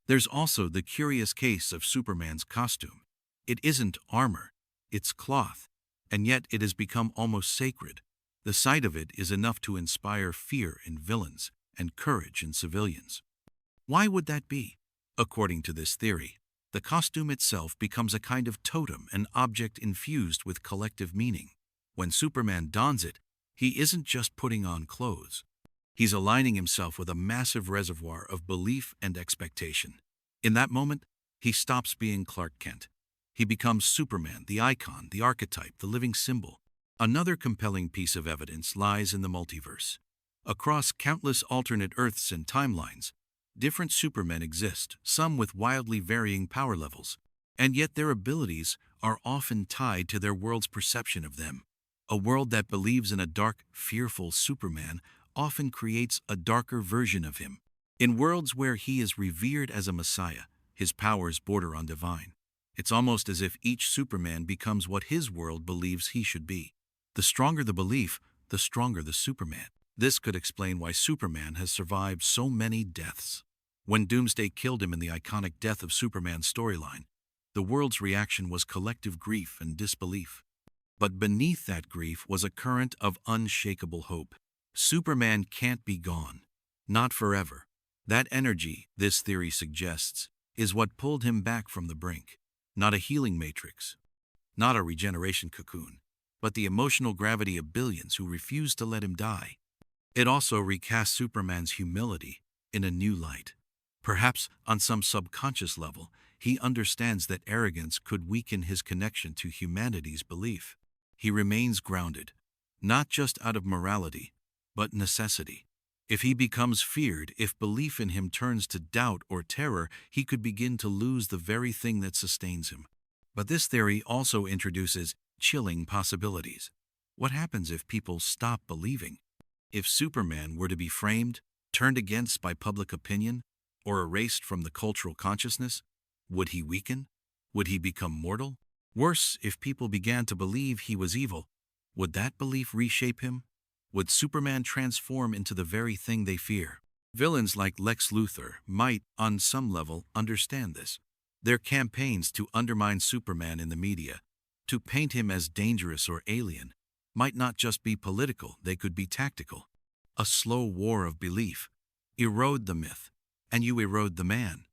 There's also the curious case of Superman's costume. It isn't armor, it's cloth, and yet it has become almost sacred. The sight of it is enough to inspire fear in villains and courage in civilians. Why would that be? According to this theory, the costume itself becomes a kind of totem, an object infused with collective meaning. When Superman dons it, he isn't just putting on clothes. He's aligning himself with a massive reservoir of belief and expectation. In that moment, he stops being Clark Kent. He becomes Superman, the icon, the archetype, the living symbol. Another compelling piece of evidence lies in the multiverse. Across countless alternate Earths and timelines, different Supermen exist, some with wildly varying power levels, and yet their abilities are often tied to their world's perception of them. A world that believes in a dark, fearful Superman often creates a darker version of him. In worlds where he is revered as a messiah, his powers border on divine. It's almost as if each Superman becomes what his world believes he should be. The stronger the belief, the stronger the Superman. This could explain why Superman has survived so many deaths. When Doomsday killed him in the iconic Death of Superman storyline, the world's reaction was collective grief and disbelief. But beneath that grief was a current of unshakable hope. Superman can't be gone. Not forever. That energy, this theory suggests, is what pulled him back from the brink. Not a healing matrix, not a regeneration cocoon, but the emotional gravity of billions who refuse to let him die. It also recasts Superman's humility in a new light. Perhaps on some subconscious level, he understands that arrogance could weaken his connection to humanity's belief. He remains grounded, not just out of morality, but necessity. If he becomes feared, if belief in him turns to doubt or terror, he could begin to lose the very thing that sustains him. But this theory also introduces chilling possibilities. What happens if people stop believing? If Superman were to be framed, turned against by public opinion, or erased from the cultural consciousness, would he weaken? Would he become mortal? Worse, if people began to believe he was evil, would that belief reshape him? Would Superman transform into the very thing they fear? Villains like Lex Luthor might, on some level, understand this. Their campaigns to undermine Superman in the media, to paint him as dangerous or alien, might not just be political, they could be tactical. A slow war of belief. Erode the myth, and you erode the man.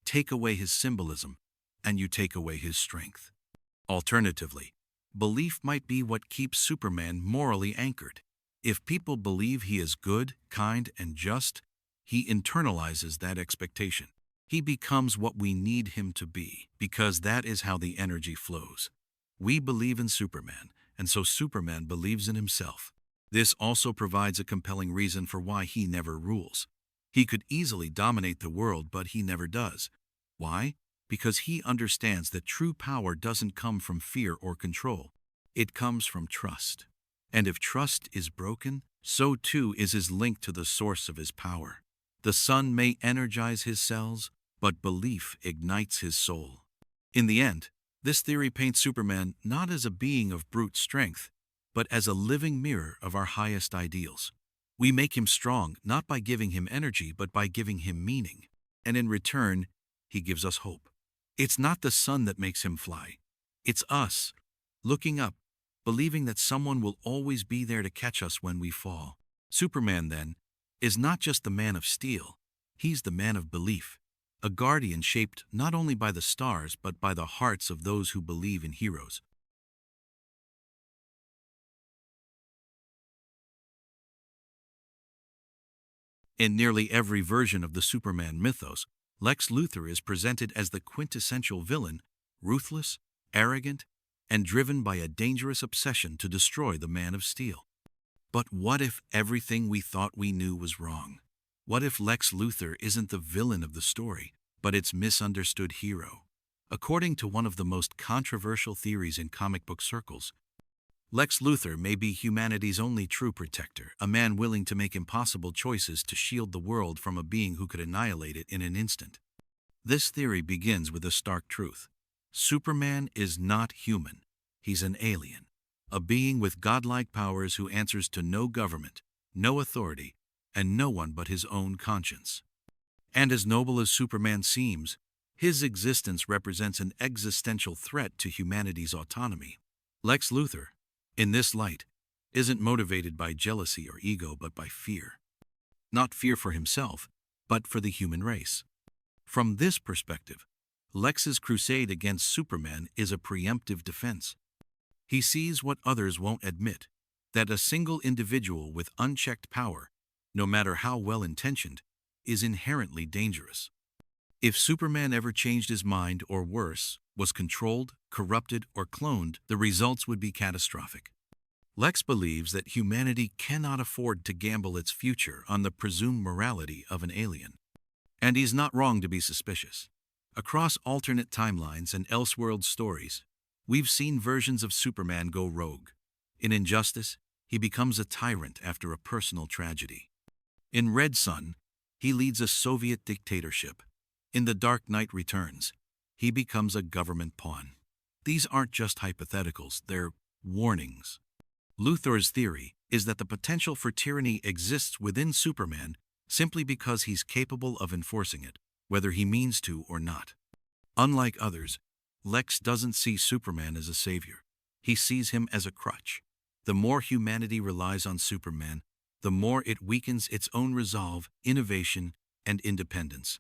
Take away his symbolism, and you take away his strength. Alternatively, belief might be what keeps Superman morally anchored. If people believe he is good, kind, and just, he internalizes that expectation. He becomes what we need him to be, because that is how the energy flows. We believe in Superman, and so Superman believes in himself. This also provides a compelling reason for why he never rules. He could easily dominate the world, but he never does. Why? Because he understands that true power doesn't come from fear or control. It comes from trust. And if trust is broken, so too is his link to the source of his power. The sun may energize his cells, but belief ignites his soul. In the end, this theory paints Superman not as a being of brute strength, but as a living mirror of our highest ideals. We make him strong not by giving him energy, but by giving him meaning. And in return, he gives us hope. It's not the sun that makes him fly. It's us, looking up, believing that someone will always be there to catch us when we fall. Superman, then, is not just the man of steel. He's the man of belief, a guardian shaped not only by the stars but by the hearts of those who believe in heroes. In nearly every version of the Superman mythos, Lex Luthor is presented as the quintessential villain, ruthless, arrogant, and driven by a dangerous obsession to destroy the Man of Steel. But what if everything we thought we knew was wrong? What if Lex Luthor isn't the villain of the story, but its misunderstood hero? According to one of the most controversial theories in comic book circles, Lex Luthor may be humanity's only true protector, a man willing to make impossible choices to shield the world from a being who could annihilate it in an instant. This theory begins with a stark truth. Superman is not human. He's an alien, a being with godlike powers who answers to no government, no authority, and no one but his own conscience. And as noble as Superman seems, his existence represents an existential threat to humanity's autonomy. Lex Luthor, in this light, isn't motivated by jealousy or ego but by fear. Not fear for himself, but for the human race. From this perspective, Lex's crusade against Superman is a preemptive defense. He sees what others won't admit, that a single individual with unchecked power, no matter how well-intentioned, is inherently dangerous. If Superman ever changed his mind, or worse, was controlled, corrupted, or cloned, the results would be catastrophic. Lex believes that humanity cannot afford to gamble its future on the presumed morality of an alien. And he's not wrong to be suspicious. Across alternate timelines and Elseworld stories, we've seen versions of Superman go rogue. In Injustice, he becomes a tyrant after a personal tragedy. In Red Sun, he leads a Soviet dictatorship. In The Dark Knight Returns, he becomes a government pawn. These aren't just hypotheticals, they're warnings. Luthor's theory is that the potential for tyranny exists within Superman simply because he's capable of enforcing it, whether he means to or not. Unlike others, Lex doesn't see Superman as a savior. He sees him as a crutch. The more humanity relies on Superman, the more it weakens its own resolve, innovation, and independence.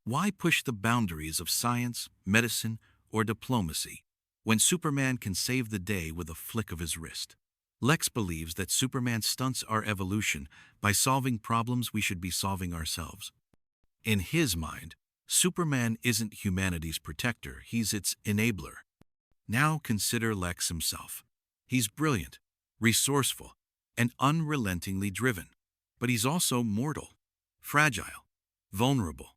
Why push the boundaries of science, medicine, or diplomacy when Superman can save the day with a flick of his wrist? Lex believes that Superman stunts our evolution by solving problems we should be solving ourselves. In his mind, Superman isn't humanity's protector, he's its enabler. Now consider Lex himself. He's brilliant, resourceful, and unrelentingly driven. But he's also mortal, fragile, vulnerable.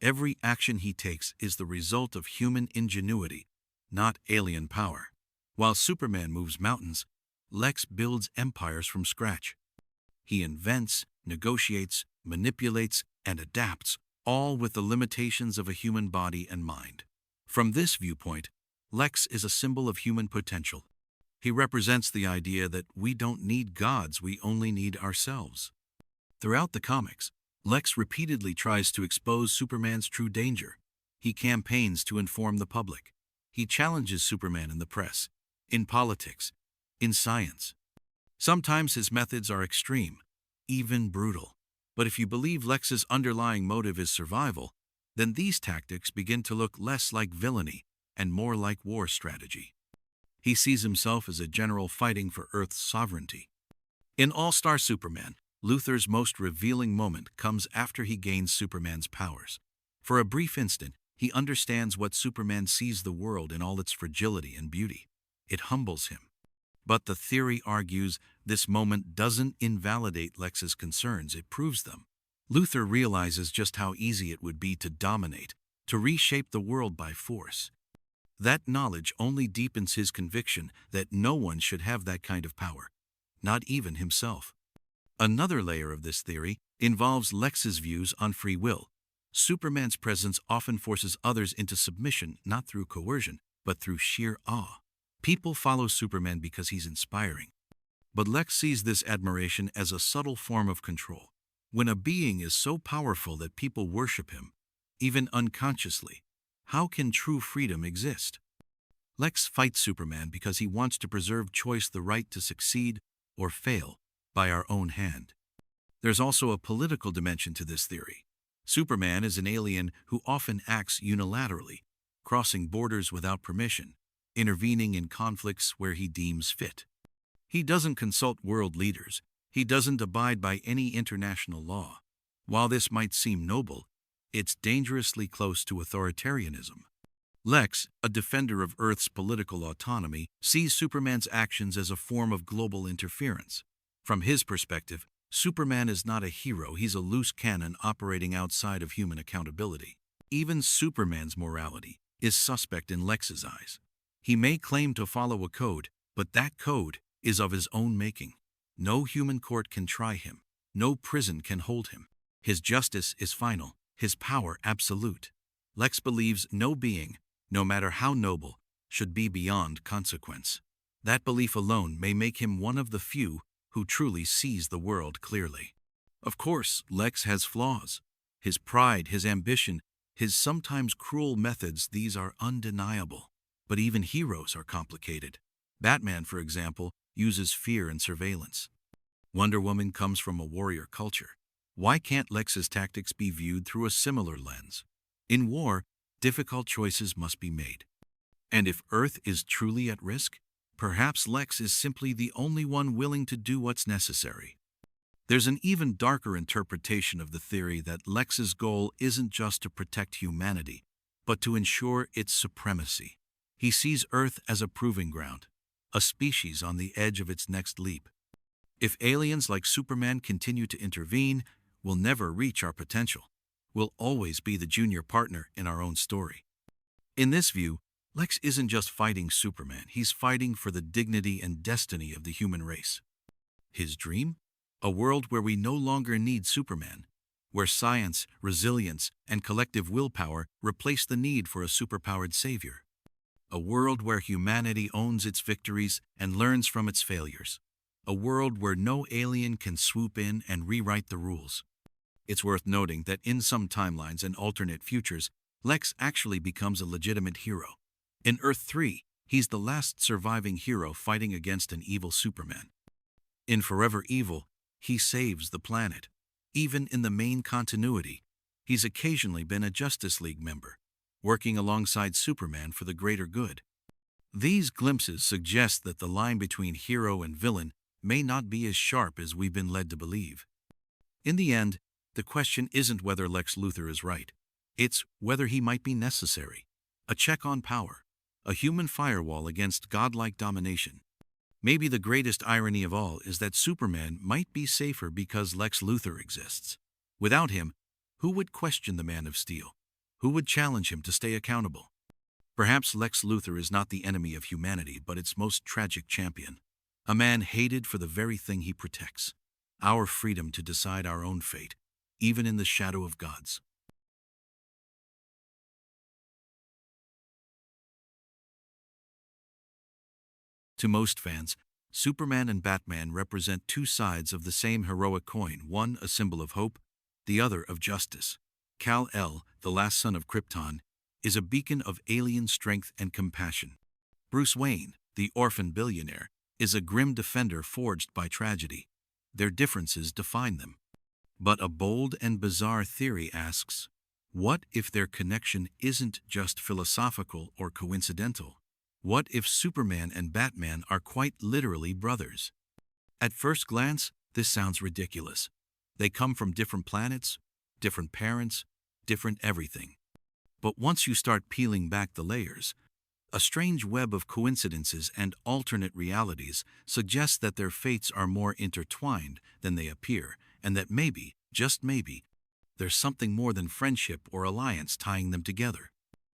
Every action he takes is the result of human ingenuity, not alien power. While Superman moves mountains, Lex builds empires from scratch. He invents, negotiates, manipulates, and adapts, all with the limitations of a human body and mind. From this viewpoint, Lex is a symbol of human potential. He represents the idea that we don't need gods, we only need ourselves. Throughout the comics, Lex repeatedly tries to expose Superman's true danger. He campaigns to inform the public. He challenges Superman in the press, in politics, in science. Sometimes his methods are extreme, even brutal. But if you believe Lex's underlying motive is survival, then these tactics begin to look less like villainy and more like war strategy. He sees himself as a general fighting for Earth's sovereignty. In All-Star Superman, Luthor's most revealing moment comes after he gains Superman's powers. For a brief instant, he understands what Superman sees the world in all its fragility and beauty. It humbles him. But the theory argues this moment doesn't invalidate Lex's concerns, it proves them. Luthor realizes just how easy it would be to dominate, to reshape the world by force. That knowledge only deepens his conviction that no one should have that kind of power, not even himself. Another layer of this theory involves Lex's views on free will. Superman's presence often forces others into submission, not through coercion, but through sheer awe. People follow Superman because he's inspiring. But Lex sees this admiration as a subtle form of control. When a being is so powerful that people worship him, even unconsciously, how can true freedom exist? Lex fights Superman because he wants to preserve choice, the right to succeed or fail by our own hand. There's also a political dimension to this theory. Superman is an alien who often acts unilaterally, crossing borders without permission, intervening in conflicts where he deems fit. He doesn't consult world leaders. He doesn't abide by any international law. While this might seem noble, it's dangerously close to authoritarianism. Lex, a defender of Earth's political autonomy, sees Superman's actions as a form of global interference. From his perspective, Superman is not a hero, he's a loose cannon operating outside of human accountability. Even Superman's morality is suspect in Lex's eyes. He may claim to follow a code, but that code is of his own making. No human court can try him. No prison can hold him. His justice is final, his power absolute. Lex believes no being, no matter how noble, should be beyond consequence. That belief alone may make him one of the few who truly sees the world clearly. Of course, Lex has flaws. His pride, his ambition, his sometimes cruel methods, these are undeniable. But even heroes are complicated. Batman, for example, uses fear and surveillance. Wonder Woman comes from a warrior culture. Why can't Lex's tactics be viewed through a similar lens? In war, difficult choices must be made. And if Earth is truly at risk, perhaps Lex is simply the only one willing to do what's necessary. There's an even darker interpretation of the theory that Lex's goal isn't just to protect humanity, but to ensure its supremacy. He sees Earth as a proving ground, a species on the edge of its next leap. If aliens like Superman continue to intervene, we'll never reach our potential. We'll always be the junior partner in our own story. In this view, Lex isn't just fighting Superman, he's fighting for the dignity and destiny of the human race. His dream? A world where we no longer need Superman, where science, resilience, and collective willpower replace the need for a superpowered savior. A world where humanity owns its victories and learns from its failures. A world where no alien can swoop in and rewrite the rules. It's worth noting that in some timelines and alternate futures, Lex actually becomes a legitimate hero. In Earth 3, he's the last surviving hero fighting against an evil Superman. In Forever Evil, he saves the planet. Even in the main continuity, he's occasionally been a Justice League member, working alongside Superman for the greater good. These glimpses suggest that the line between hero and villain may not be as sharp as we've been led to believe. In the end, the question isn't whether Lex Luthor is right. It's whether he might be necessary. A check on power. A human firewall against godlike domination. Maybe the greatest irony of all is that Superman might be safer because Lex Luthor exists. Without him, who would question the Man of Steel? Who would challenge him to stay accountable? Perhaps Lex Luthor is not the enemy of humanity, but its most tragic champion. A man hated for the very thing he protects. Our freedom to decide our own fate, even in the shadow of God's. To most fans, Superman and Batman represent two sides of the same heroic coin, one a symbol of hope, the other of justice. Kal-El, the last son of Krypton, is a beacon of alien strength and compassion. Bruce Wayne, the orphan billionaire, is a grim defender forged by tragedy. Their differences define them. But a bold and bizarre theory asks, what if their connection isn't just philosophical or coincidental? What if Superman and Batman are quite literally brothers? At first glance, this sounds ridiculous. They come from different planets, different parents, different everything. But once you start peeling back the layers, a strange web of coincidences and alternate realities suggests that their fates are more intertwined than they appear, and that maybe, just maybe, there's something more than friendship or alliance tying them together.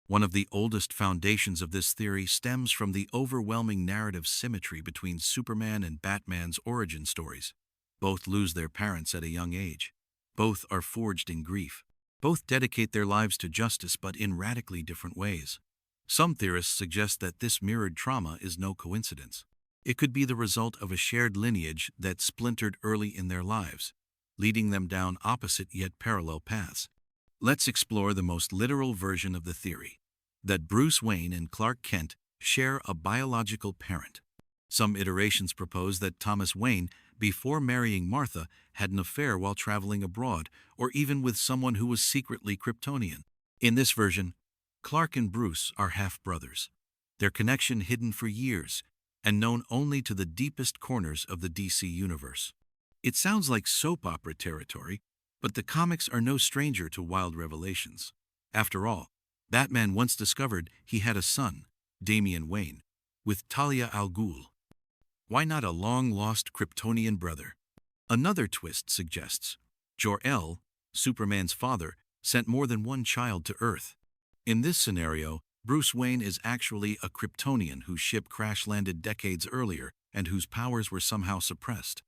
One of the oldest foundations of this theory stems from the overwhelming narrative symmetry between Superman and Batman's origin stories. Both lose their parents at a young age. Both are forged in grief. Both dedicate their lives to justice, but in radically different ways. Some theorists suggest that this mirrored trauma is no coincidence. It could be the result of a shared lineage that splintered early in their lives, leading them down opposite yet parallel paths. Let's explore the most literal version of the theory, that Bruce Wayne and Clark Kent share a biological parent. Some iterations propose that Thomas Wayne, before marrying Martha, had an affair while traveling abroad, or even with someone who was secretly Kryptonian. In this version, Clark and Bruce are half-brothers, their connection hidden for years and known only to the deepest corners of the DC universe. It sounds like soap opera territory, but the comics are no stranger to wild revelations. After all, Batman once discovered he had a son, Damian Wayne, with Talia al Ghul. Why not a long-lost Kryptonian brother? Another twist suggests Jor-El, Superman's father, sent more than one child to Earth. In this scenario, Bruce Wayne is actually a Kryptonian whose ship crash-landed decades earlier and whose powers were somehow suppressed.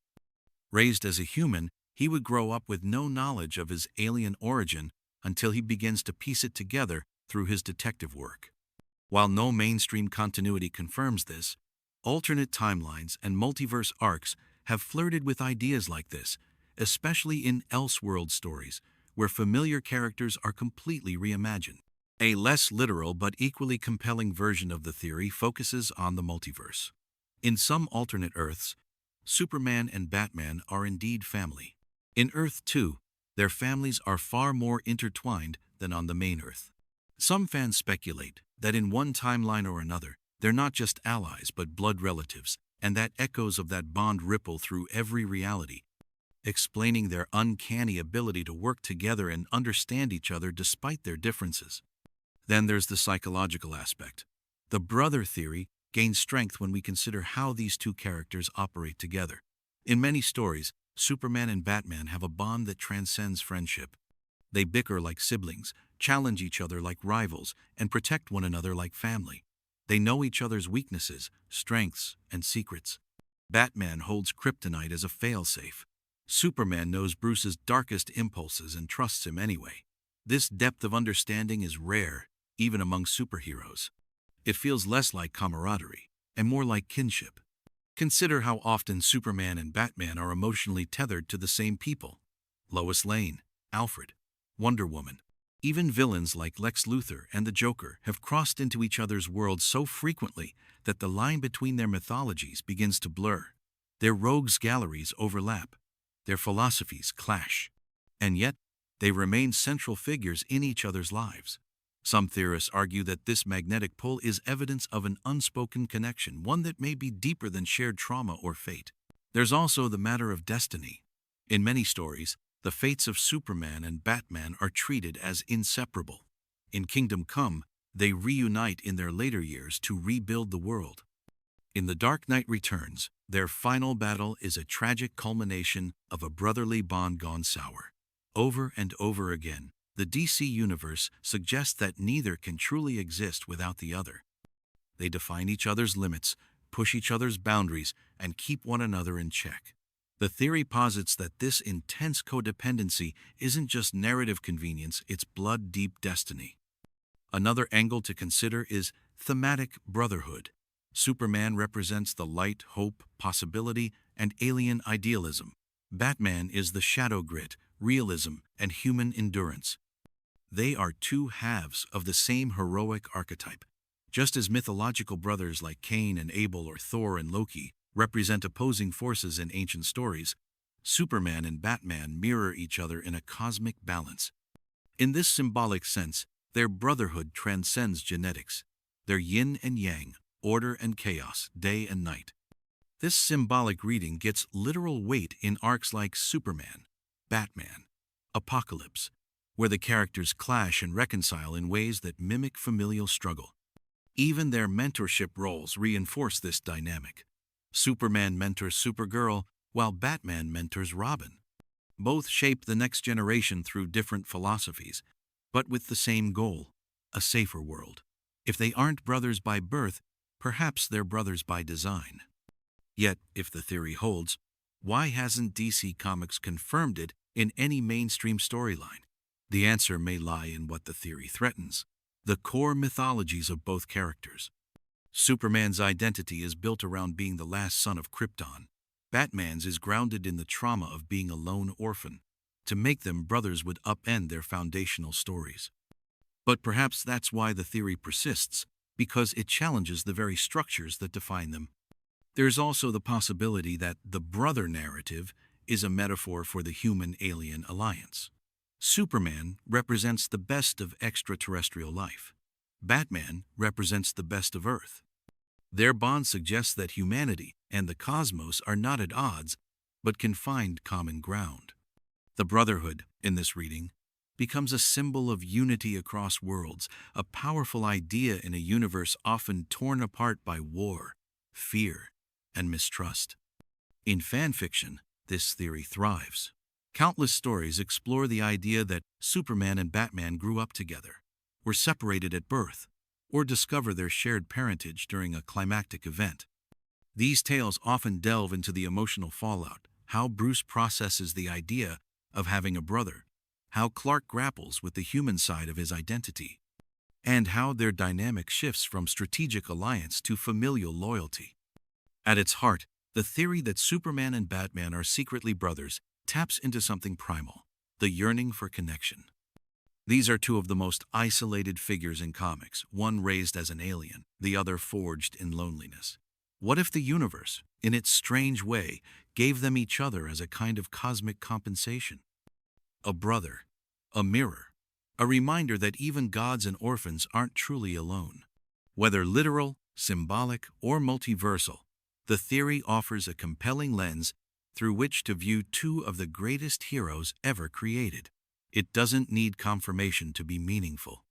Raised as a human, he would grow up with no knowledge of his alien origin until he begins to piece it together through his detective work. While no mainstream continuity confirms this, alternate timelines and multiverse arcs have flirted with ideas like this, especially in Elseworld stories, where familiar characters are completely reimagined. A less literal but equally compelling version of the theory focuses on the multiverse. In some alternate Earths, Superman and Batman are indeed family. In Earth 2, their families are far more intertwined than on the main Earth. Some fans speculate that in one timeline or another, they're not just allies but blood relatives, and that echoes of that bond ripple through every reality, explaining their uncanny ability to work together and understand each other despite their differences. Then there's the psychological aspect. The brother theory gains strength when we consider how these two characters operate together. In many stories, Superman and Batman have a bond that transcends friendship. They bicker like siblings, challenge each other like rivals, and protect one another like family. They know each other's weaknesses, strengths, and secrets. Batman holds kryptonite as a failsafe. Superman knows Bruce's darkest impulses and trusts him anyway. This depth of understanding is rare, even among superheroes. It feels less like camaraderie and more like kinship. Consider how often Superman and Batman are emotionally tethered to the same people. Lois Lane, Alfred, Wonder Woman. Even villains like Lex Luthor and the Joker have crossed into each other's worlds so frequently that the line between their mythologies begins to blur. Their rogues' galleries overlap. Their philosophies clash. And yet, they remain central figures in each other's lives. Some theorists argue that this magnetic pull is evidence of an unspoken connection, one that may be deeper than shared trauma or fate. There's also the matter of destiny. In many stories, the fates of Superman and Batman are treated as inseparable. In Kingdom Come, they reunite in their later years to rebuild the world. In The Dark Knight Returns, their final battle is a tragic culmination of a brotherly bond gone sour. Over and over again, the DC universe suggests that neither can truly exist without the other. They define each other's limits, push each other's boundaries, and keep one another in check. The theory posits that this intense codependency isn't just narrative convenience, it's blood-deep destiny. Another angle to consider is thematic brotherhood. Superman represents the light, hope, possibility, and alien idealism. Batman is the shadow grit, realism, and human endurance. They are two halves of the same heroic archetype. Just as mythological brothers like Cain and Abel or Thor and Loki represent opposing forces in ancient stories, Superman and Batman mirror each other in a cosmic balance. In this symbolic sense, their brotherhood transcends genetics. They're yin and yang, order and chaos, day and night. This symbolic reading gets literal weight in arcs like Superman, Batman, Apocalypse, where the characters clash and reconcile in ways that mimic familial struggle. Even their mentorship roles reinforce this dynamic. Superman mentors Supergirl, while Batman mentors Robin. Both shape the next generation through different philosophies, but with the same goal: a safer world. If they aren't brothers by birth, perhaps they're brothers by design. Yet, if the theory holds, why hasn't DC Comics confirmed it in any mainstream storyline? The answer may lie in what the theory threatens: the core mythologies of both characters. Superman's identity is built around being the last son of Krypton. Batman's is grounded in the trauma of being a lone orphan. To make them brothers would upend their foundational stories. But perhaps that's why the theory persists, because it challenges the very structures that define them. There's also the possibility that the brother narrative is a metaphor for the human-alien alliance. Superman represents the best of extraterrestrial life. Batman represents the best of Earth. Their bond suggests that humanity and the cosmos are not at odds, but can find common ground. The brotherhood, in this reading, becomes a symbol of unity across worlds, a powerful idea in a universe often torn apart by war, fear, and mistrust. In fan fiction, this theory thrives. Countless stories explore the idea that Superman and Batman grew up together, were separated at birth, or discover their shared parentage during a climactic event. These tales often delve into the emotional fallout: how Bruce processes the idea of having a brother, how Clark grapples with the human side of his identity, and how their dynamic shifts from strategic alliance to familial loyalty. At its heart, the theory that Superman and Batman are secretly brothers taps into something primal: the yearning for connection. These are two of the most isolated figures in comics, one raised as an alien, the other forged in loneliness. What if the universe, in its strange way, gave them each other as a kind of cosmic compensation? A brother, a mirror, a reminder that even gods and orphans aren't truly alone. Whether literal, symbolic, or multiversal, the theory offers a compelling lens through which to view two of the greatest heroes ever created. It doesn't need confirmation to be meaningful.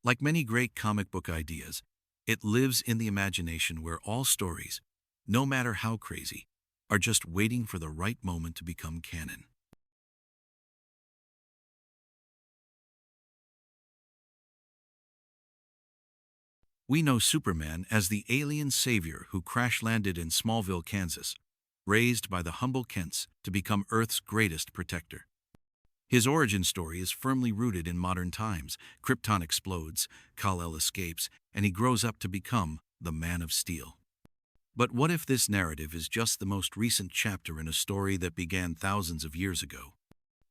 Like many great comic book ideas, it lives in the imagination, where all stories, no matter how crazy, are just waiting for the right moment to become canon. We know Superman as the alien savior who crash-landed in Smallville, Kansas, raised by the humble Kents to become Earth's greatest protector. His origin story is firmly rooted in modern times. Krypton explodes, Kal-El escapes, and he grows up to become the Man of Steel. But what if this narrative is just the most recent chapter in a story that began thousands of years ago?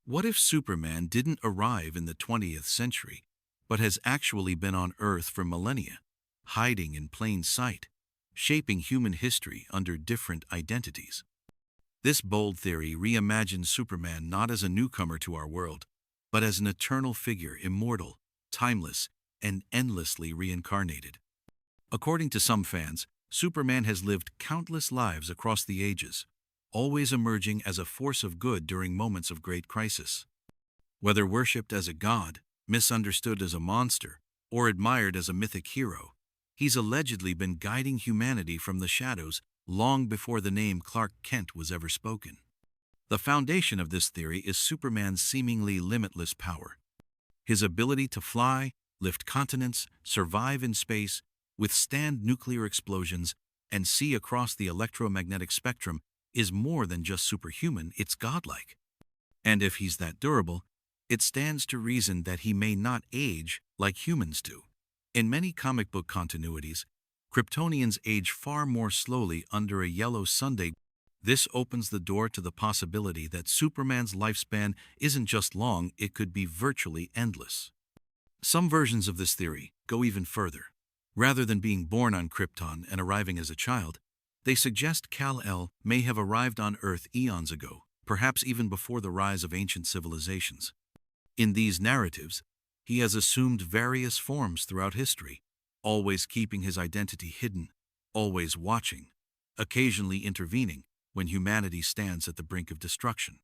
What if Superman didn't arrive in the 20th century, but has actually been on Earth for millennia, hiding in plain sight, shaping human history under different identities? This bold theory reimagines Superman not as a newcomer to our world, but as an eternal figure, immortal, timeless, and endlessly reincarnated. According to some fans, Superman has lived countless lives across the ages, always emerging as a force of good during moments of great crisis. Whether worshipped as a god, misunderstood as a monster, or admired as a mythic hero, he's allegedly been guiding humanity from the shadows long before the name Clark Kent was ever spoken. The foundation of this theory is Superman's seemingly limitless power. His ability to fly, lift continents, survive in space, withstand nuclear explosions, and see across the electromagnetic spectrum is more than just superhuman, it's godlike. And if he's that durable, it stands to reason that he may not age like humans do. In many comic book continuities, Kryptonians age far more slowly under a yellow sundae. This opens the door to the possibility that Superman's lifespan isn't just long, it could be virtually endless. Some versions of this theory go even further. Rather than being born on Krypton and arriving as a child, they suggest Kal-El may have arrived on Earth eons ago, perhaps even before the rise of ancient civilizations. In these narratives, he has assumed various forms throughout history, always keeping his identity hidden, always watching, occasionally intervening when humanity stands at the brink of destruction.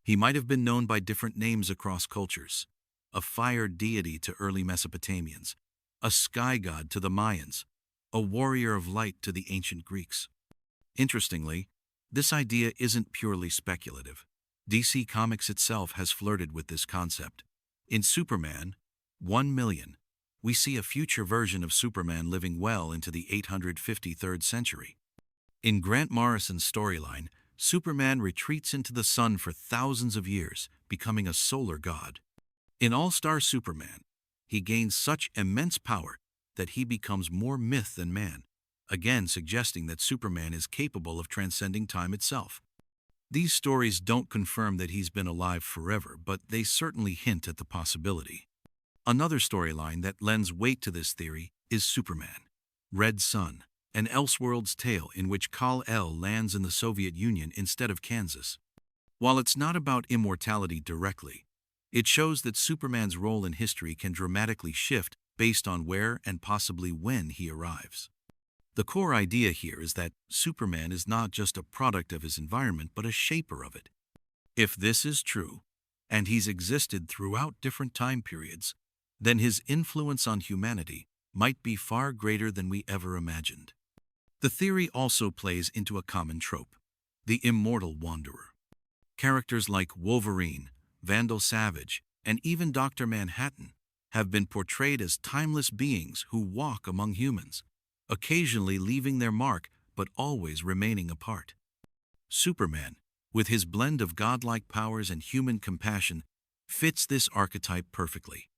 He might have been known by different names across cultures: a fire deity to early Mesopotamians, a sky god to the Mayans, a warrior of light to the ancient Greeks. Interestingly, this idea isn't purely speculative. DC Comics itself has flirted with this concept. In Superman 1,000,000, we see a future version of Superman living well into the 853rd century. In Grant Morrison's storyline, Superman retreats into the sun for thousands of years, becoming a solar god. In All-Star Superman, he gains such immense power that he becomes more myth than man, again suggesting that Superman is capable of transcending time itself. These stories don't confirm that he's been alive forever, but they certainly hint at the possibility. Another storyline that lends weight to this theory is Superman, Red Sun, an Elseworlds tale in which Kal-El lands in the Soviet Union instead of Kansas. While it's not about immortality directly, it shows that Superman's role in history can dramatically shift based on where and possibly when he arrives. The core idea here is that Superman is not just a product of his environment but a shaper of it. If this is true, and he's existed throughout different time periods, then his influence on humanity might be far greater than we ever imagined. The theory also plays into a common trope: the immortal wanderer. Characters like Wolverine, Vandal Savage, and even Dr. Manhattan have been portrayed as timeless beings who walk among humans, occasionally leaving their mark but always remaining apart. Superman, with his blend of godlike powers and human compassion, fits this archetype perfectly.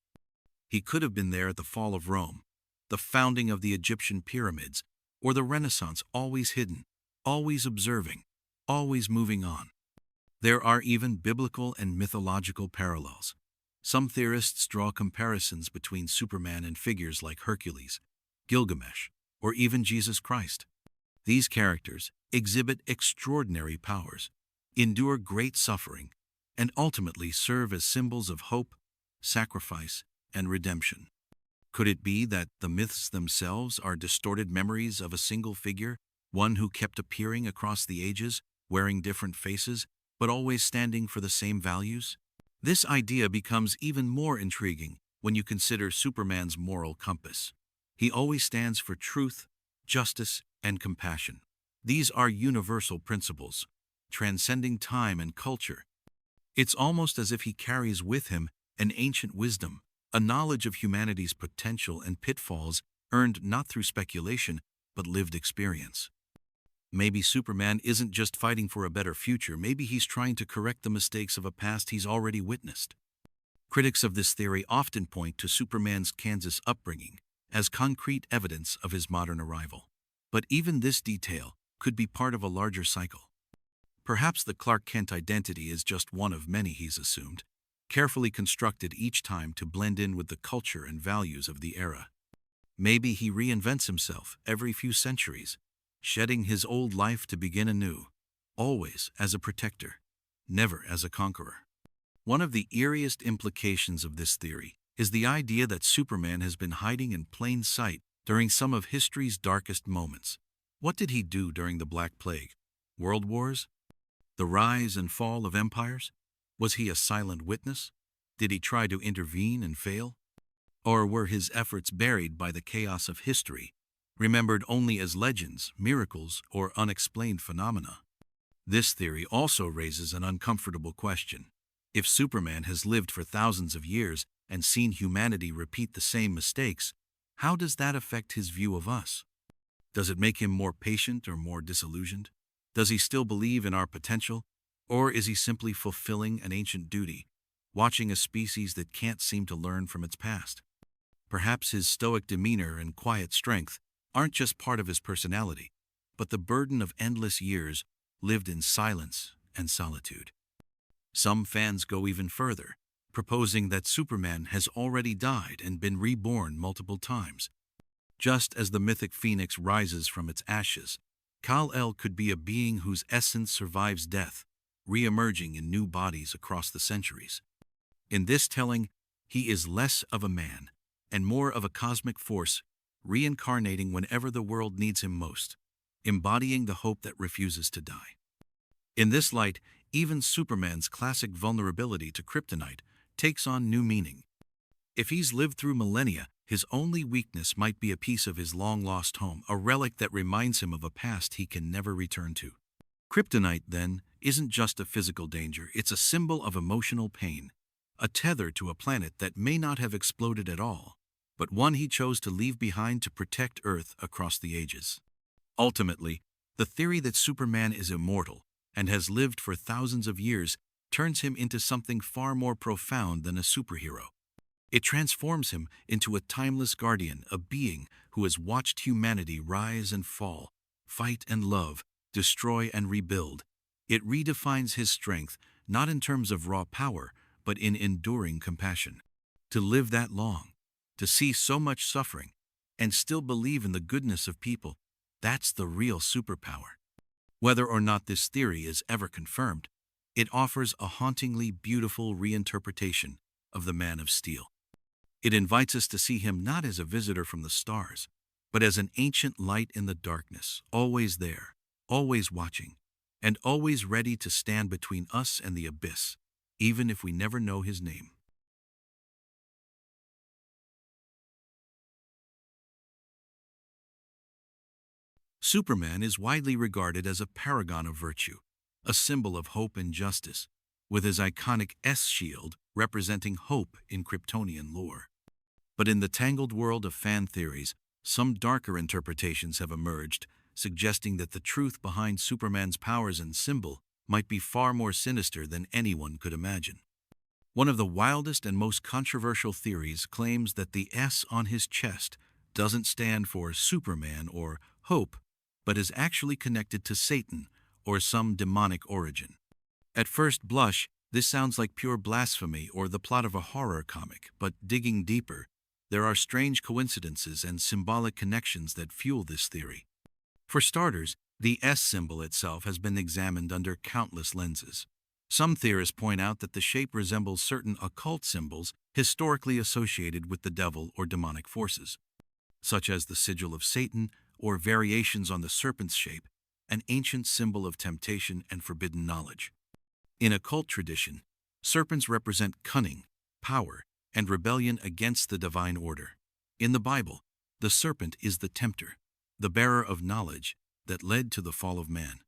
He could have been there at the fall of Rome, the founding of the Egyptian pyramids, or the Renaissance, always hidden, always observing, always moving on. There are even biblical and mythological parallels. Some theorists draw comparisons between Superman and figures like Hercules, Gilgamesh, or even Jesus Christ. These characters exhibit extraordinary powers, endure great suffering, and ultimately serve as symbols of hope, sacrifice, and redemption. Could it be that the myths themselves are distorted memories of a single figure, one who kept appearing across the ages, wearing different faces, but always standing for the same values? This idea becomes even more intriguing when you consider Superman's moral compass. He always stands for truth, justice, and compassion. These are universal principles, transcending time and culture. It's almost as if he carries with him an ancient wisdom, a knowledge of humanity's potential and pitfalls earned not through speculation, but lived experience. Maybe Superman isn't just fighting for a better future, maybe he's trying to correct the mistakes of a past he's already witnessed. Critics of this theory often point to Superman's Kansas upbringing as concrete evidence of his modern arrival. But even this detail could be part of a larger cycle. Perhaps the Clark Kent identity is just one of many he's assumed, carefully constructed each time to blend in with the culture and values of the era. Maybe he reinvents himself every few centuries, shedding his old life to begin anew, always as a protector, never as a conqueror. One of the eeriest implications of this theory is the idea that Superman has been hiding in plain sight during some of history's darkest moments. What did he do during the Black Plague? World wars? The rise and fall of empires? Was he a silent witness? Did he try to intervene and fail? Or were his efforts buried by the chaos of history, remembered only as legends, miracles, or unexplained phenomena? This theory also raises an uncomfortable question. If Superman has lived for thousands of years and seen humanity repeat the same mistakes, how does that affect his view of us? Does it make him more patient or more disillusioned? Does he still believe in our potential? Or is he simply fulfilling an ancient duty, watching a species that can't seem to learn from its past? Perhaps his stoic demeanor and quiet strength aren't just part of his personality, but the burden of endless years lived in silence and solitude. Some fans go even further, proposing that Superman has already died and been reborn multiple times. Just as the mythic phoenix rises from its ashes, Kal-El could be a being whose essence survives death, re-emerging in new bodies across the centuries. In this telling, he is less of a man and more of a cosmic force, reincarnating whenever the world needs him most. embodying the hope that refuses to die. In this light, even Superman's classic vulnerability to kryptonite takes on new meaning. If he's lived through millennia, his only weakness might be a piece of his long-lost home, a relic that reminds him of a past he can never return to. Kryptonite, then, isn't just a physical danger, it's a symbol of emotional pain, a tether to a planet that may not have exploded at all, but one he chose to leave behind to protect Earth across the ages. Ultimately, the theory that Superman is immortal and has lived for thousands of years turns him into something far more profound than a superhero. It transforms him into a timeless guardian, a being who has watched humanity rise and fall, fight and love, destroy and rebuild. It redefines his strength, not in terms of raw power, but in enduring compassion. To live that long, to see so much suffering, and still believe in the goodness of people, that's the real superpower. Whether or not this theory is ever confirmed, it offers a hauntingly beautiful reinterpretation of the Man of Steel. It invites us to see him not as a visitor from the stars, but as an ancient light in the darkness, always there, always watching, and always ready to stand between us and the abyss, even if we never know his name. Superman is widely regarded as a paragon of virtue, a symbol of hope and justice, with his iconic S-shield representing hope in Kryptonian lore. But in the tangled world of fan theories, some darker interpretations have emerged, suggesting that the truth behind Superman's powers and symbol might be far more sinister than anyone could imagine. One of the wildest and most controversial theories claims that the S on his chest doesn't stand for Superman or hope, but is actually connected to Satan or some demonic origin. At first blush, this sounds like pure blasphemy or the plot of a horror comic, but digging deeper, there are strange coincidences and symbolic connections that fuel this theory. For starters, the S symbol itself has been examined under countless lenses. Some theorists point out that the shape resembles certain occult symbols historically associated with the devil or demonic forces, such as the sigil of Satan or variations on the serpent's shape, an ancient symbol of temptation and forbidden knowledge. In occult tradition, serpents represent cunning, power, and rebellion against the divine order. In the Bible, the serpent is the tempter, the bearer of knowledge that led to the fall of man.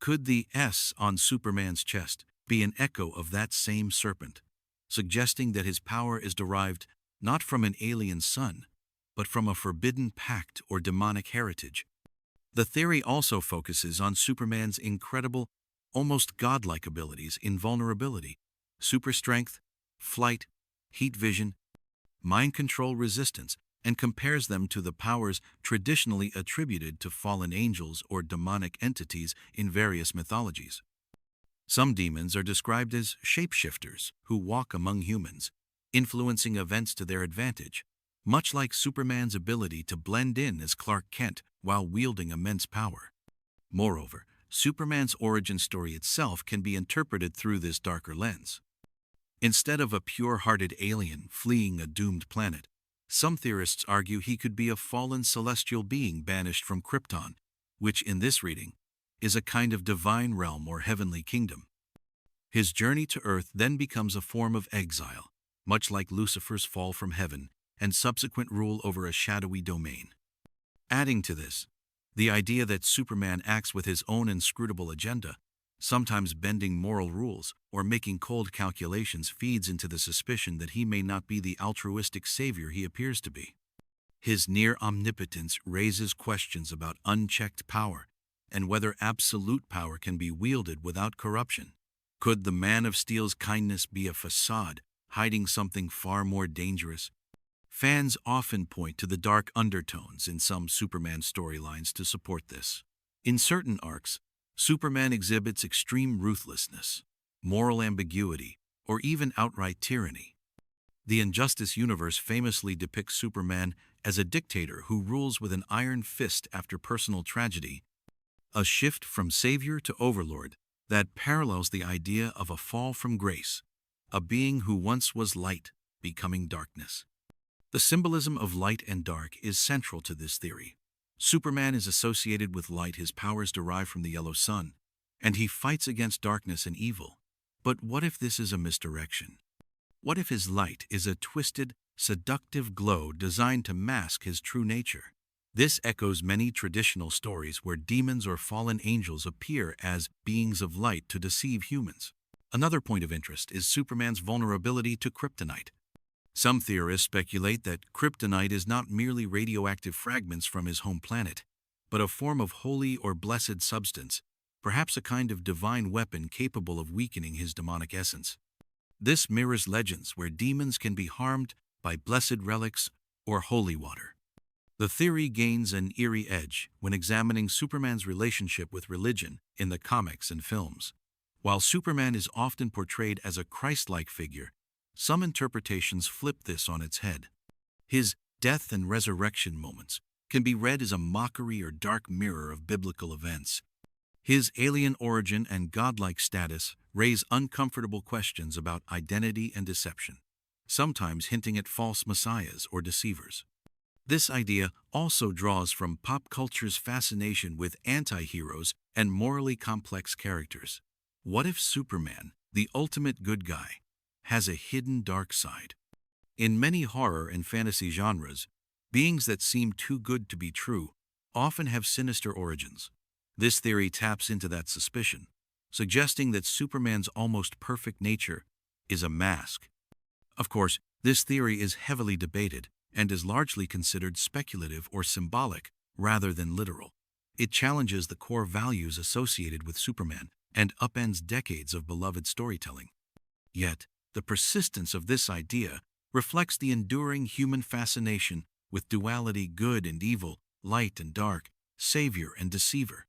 Could the S on Superman's chest be an echo of that same serpent, suggesting that his power is derived not from an alien sun, but from a forbidden pact or demonic heritage? The theory also focuses on Superman's incredible, almost godlike abilities: invulnerability, super strength, flight, heat vision, mind control resistance, and compares them to the powers traditionally attributed to fallen angels or demonic entities in various mythologies. Some demons are described as shapeshifters who walk among humans, influencing events to their advantage, much like Superman's ability to blend in as Clark Kent while wielding immense power. Moreover, Superman's origin story itself can be interpreted through this darker lens. Instead of a pure-hearted alien fleeing a doomed planet, some theorists argue he could be a fallen celestial being banished from Krypton, which in this reading is a kind of divine realm or heavenly kingdom. His journey to Earth then becomes a form of exile, much like Lucifer's fall from heaven and subsequent rule over a shadowy domain. Adding to this, the idea that Superman acts with his own inscrutable agenda, sometimes bending moral rules or making cold calculations, feeds into the suspicion that he may not be the altruistic savior he appears to be. His near omnipotence raises questions about unchecked power and whether absolute power can be wielded without corruption. Could the Man of Steel's kindness be a facade, hiding something far more dangerous? Fans often point to the dark undertones in some Superman storylines to support this. In certain arcs, Superman exhibits extreme ruthlessness, moral ambiguity, or even outright tyranny. The Injustice universe famously depicts Superman as a dictator who rules with an iron fist after personal tragedy, a shift from savior to overlord that parallels the idea of a fall from grace, a being who once was light becoming darkness. The symbolism of light and dark is central to this theory. Superman is associated with light. His powers derive from the yellow sun, and he fights against darkness and evil. But what if this is a misdirection? What if his light is a twisted, seductive glow designed to mask his true nature? This echoes many traditional stories where demons or fallen angels appear as beings of light to deceive humans. Another point of interest is Superman's vulnerability to kryptonite. Some theorists speculate that kryptonite is not merely radioactive fragments from his home planet, but a form of holy or blessed substance, perhaps a kind of divine weapon capable of weakening his demonic essence. This mirrors legends where demons can be harmed by blessed relics or holy water. The theory gains an eerie edge when examining Superman's relationship with religion in the comics and films. While Superman is often portrayed as a Christ-like figure, some interpretations flip this on its head. His death and resurrection moments can be read as a mockery or dark mirror of biblical events. His alien origin and godlike status raise uncomfortable questions about identity and deception, sometimes hinting at false messiahs or deceivers. This idea also draws from pop culture's fascination with anti-heroes and morally complex characters. What if Superman, the ultimate good guy, has a hidden dark side? In many horror and fantasy genres, beings that seem too good to be true often have sinister origins. This theory taps into that suspicion, suggesting that Superman's almost perfect nature is a mask. Of course, this theory is heavily debated and is largely considered speculative or symbolic rather than literal. It challenges the core values associated with Superman and upends decades of beloved storytelling. Yet, the persistence of this idea reflects the enduring human fascination with duality, good and evil, light and dark, savior and deceiver.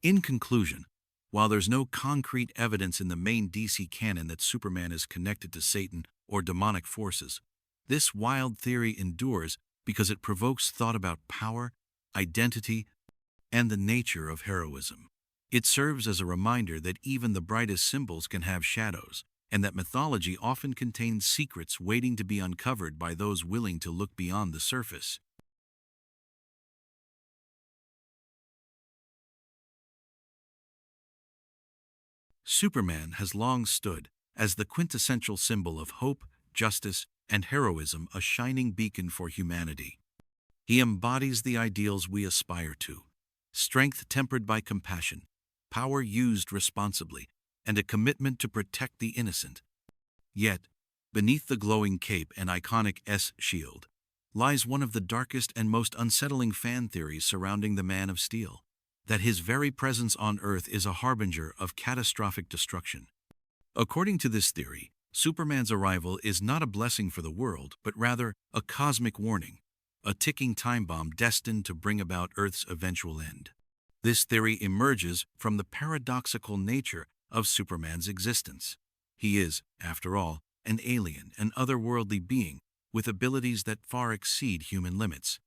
In conclusion, while there's no concrete evidence in the main DC canon that Superman is connected to Satan or demonic forces, this wild theory endures because it provokes thought about power, identity, and the nature of heroism. It serves as a reminder that even the brightest symbols can have shadows, and that mythology often contains secrets waiting to be uncovered by those willing to look beyond the surface. Superman has long stood as the quintessential symbol of hope, justice, and heroism, a shining beacon for humanity. He embodies the ideals we aspire to: strength tempered by compassion, power used responsibly, and a commitment to protect the innocent. Yet, beneath the glowing cape and iconic S-shield, lies one of the darkest and most unsettling fan theories surrounding the Man of Steel: that his very presence on Earth is a harbinger of catastrophic destruction. According to this theory, Superman's arrival is not a blessing for the world, but rather a cosmic warning, a ticking time bomb destined to bring about Earth's eventual end. This theory emerges from the paradoxical nature of Superman's existence. He is, after all, an alien, an otherworldly being with abilities that far exceed human limits.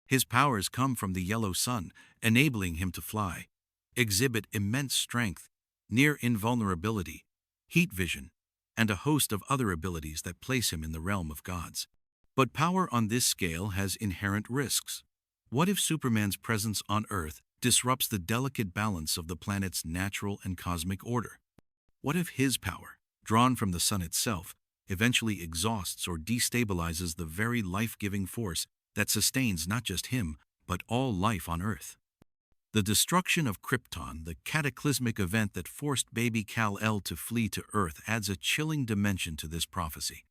His powers come from the yellow sun, enabling him to fly, exhibit immense strength, near invulnerability, heat vision, and a host of other abilities that place him in the realm of gods. But power on this scale has inherent risks. What if Superman's presence on Earth disrupts the delicate balance of the planet's natural and cosmic order? What if his power, drawn from the sun itself, eventually exhausts or destabilizes the very life-giving force that sustains not just him, but all life on Earth? The destruction of Krypton, the cataclysmic event that forced baby Kal-El to flee to Earth, adds a chilling dimension to this prophecy.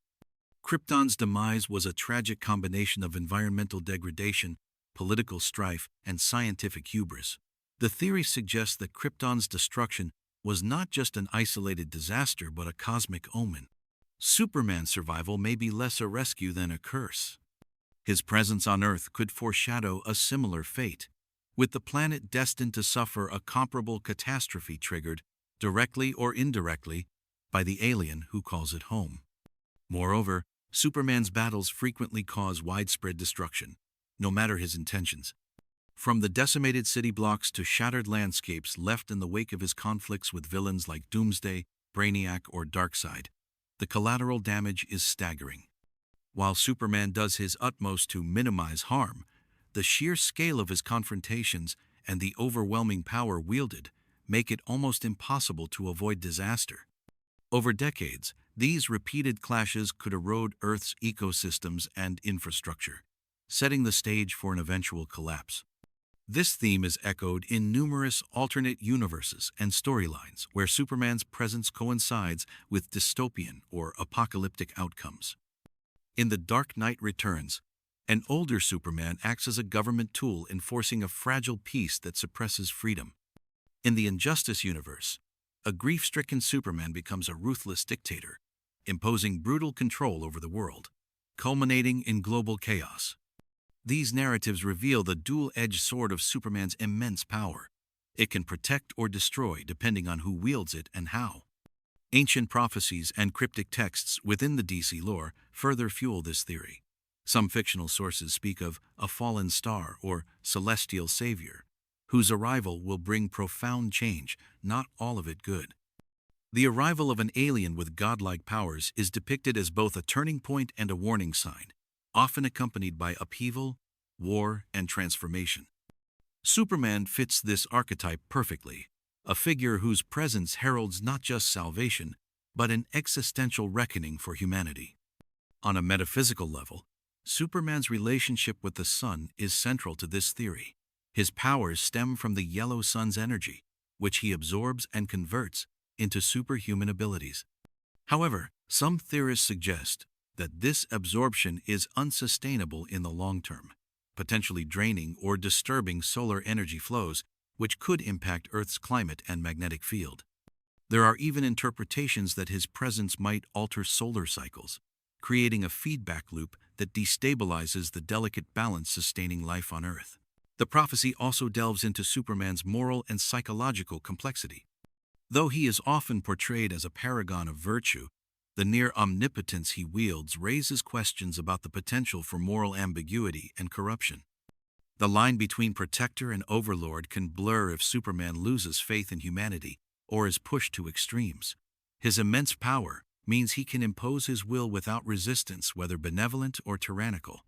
Krypton's demise was a tragic combination of environmental degradation, political strife, and scientific hubris. The theory suggests that Krypton's destruction was not just an isolated disaster but a cosmic omen. Superman's survival may be less a rescue than a curse. His presence on Earth could foreshadow a similar fate, with the planet destined to suffer a comparable catastrophe triggered, directly or indirectly, by the alien who calls it home. Moreover, Superman's battles frequently cause widespread destruction, no matter his intentions. From the decimated city blocks to shattered landscapes left in the wake of his conflicts with villains like Doomsday, Brainiac, or Darkseid, the collateral damage is staggering. While Superman does his utmost to minimize harm, The sheer scale of his confrontations and the overwhelming power wielded make it almost impossible to avoid disaster. Over decades, these repeated clashes could erode Earth's ecosystems and infrastructure, setting the stage for an eventual collapse. This theme is echoed in numerous alternate universes and storylines where Superman's presence coincides with dystopian or apocalyptic outcomes. In The Dark Knight Returns, an older Superman acts as a government tool enforcing a fragile peace that suppresses freedom. In the Injustice universe, a grief-stricken Superman becomes a ruthless dictator, imposing brutal control over the world, culminating in global chaos. These narratives reveal the dual-edged sword of Superman's immense power. It can protect or destroy depending on who wields it and how. Ancient prophecies and cryptic texts within the DC lore further fuel this theory. Some fictional sources speak of a fallen star or celestial savior, whose arrival will bring profound change, not all of it good. The arrival of an alien with godlike powers is depicted as both a turning point and a warning sign, often accompanied by upheaval, war, and transformation. Superman fits this archetype perfectly, a figure whose presence heralds not just salvation, but an existential reckoning for humanity. On a metaphysical level, Superman's relationship with the sun is central to this theory. His powers stem from the yellow sun's energy, which he absorbs and converts into superhuman abilities. However, some theorists suggest that this absorption is unsustainable in the long term, potentially draining or disturbing solar energy flows, which could impact Earth's climate and magnetic field. There are even interpretations that his presence might alter solar cycles, creating a feedback loop that destabilizes the delicate balance sustaining life on Earth. The prophecy also delves into Superman's moral and psychological complexity. Though he is often portrayed as a paragon of virtue, the near omnipotence he wields raises questions about the potential for moral ambiguity and corruption. The line between protector and overlord can blur if Superman loses faith in humanity or is pushed to extremes. His immense power means he can impose his will without resistance, whether benevolent or tyrannical.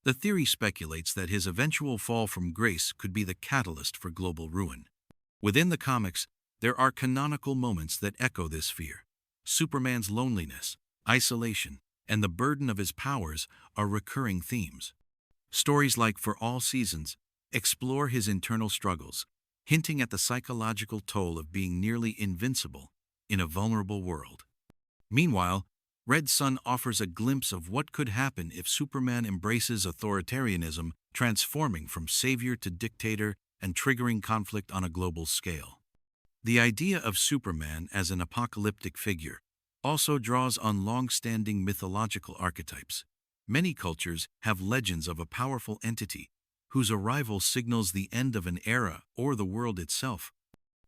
The theory speculates that his eventual fall from grace could be the catalyst for global ruin. Within the comics, there are canonical moments that echo this fear. Superman's loneliness, isolation, and the burden of his powers are recurring themes. Stories like For All Seasons explore his internal struggles, hinting at the psychological toll of being nearly invincible in a vulnerable world. Meanwhile, Red Sun offers a glimpse of what could happen if Superman embraces authoritarianism, transforming from savior to dictator and triggering conflict on a global scale. The idea of Superman as an apocalyptic figure also draws on long-standing mythological archetypes. Many cultures have legends of a powerful entity whose arrival signals the end of an era or the world itself.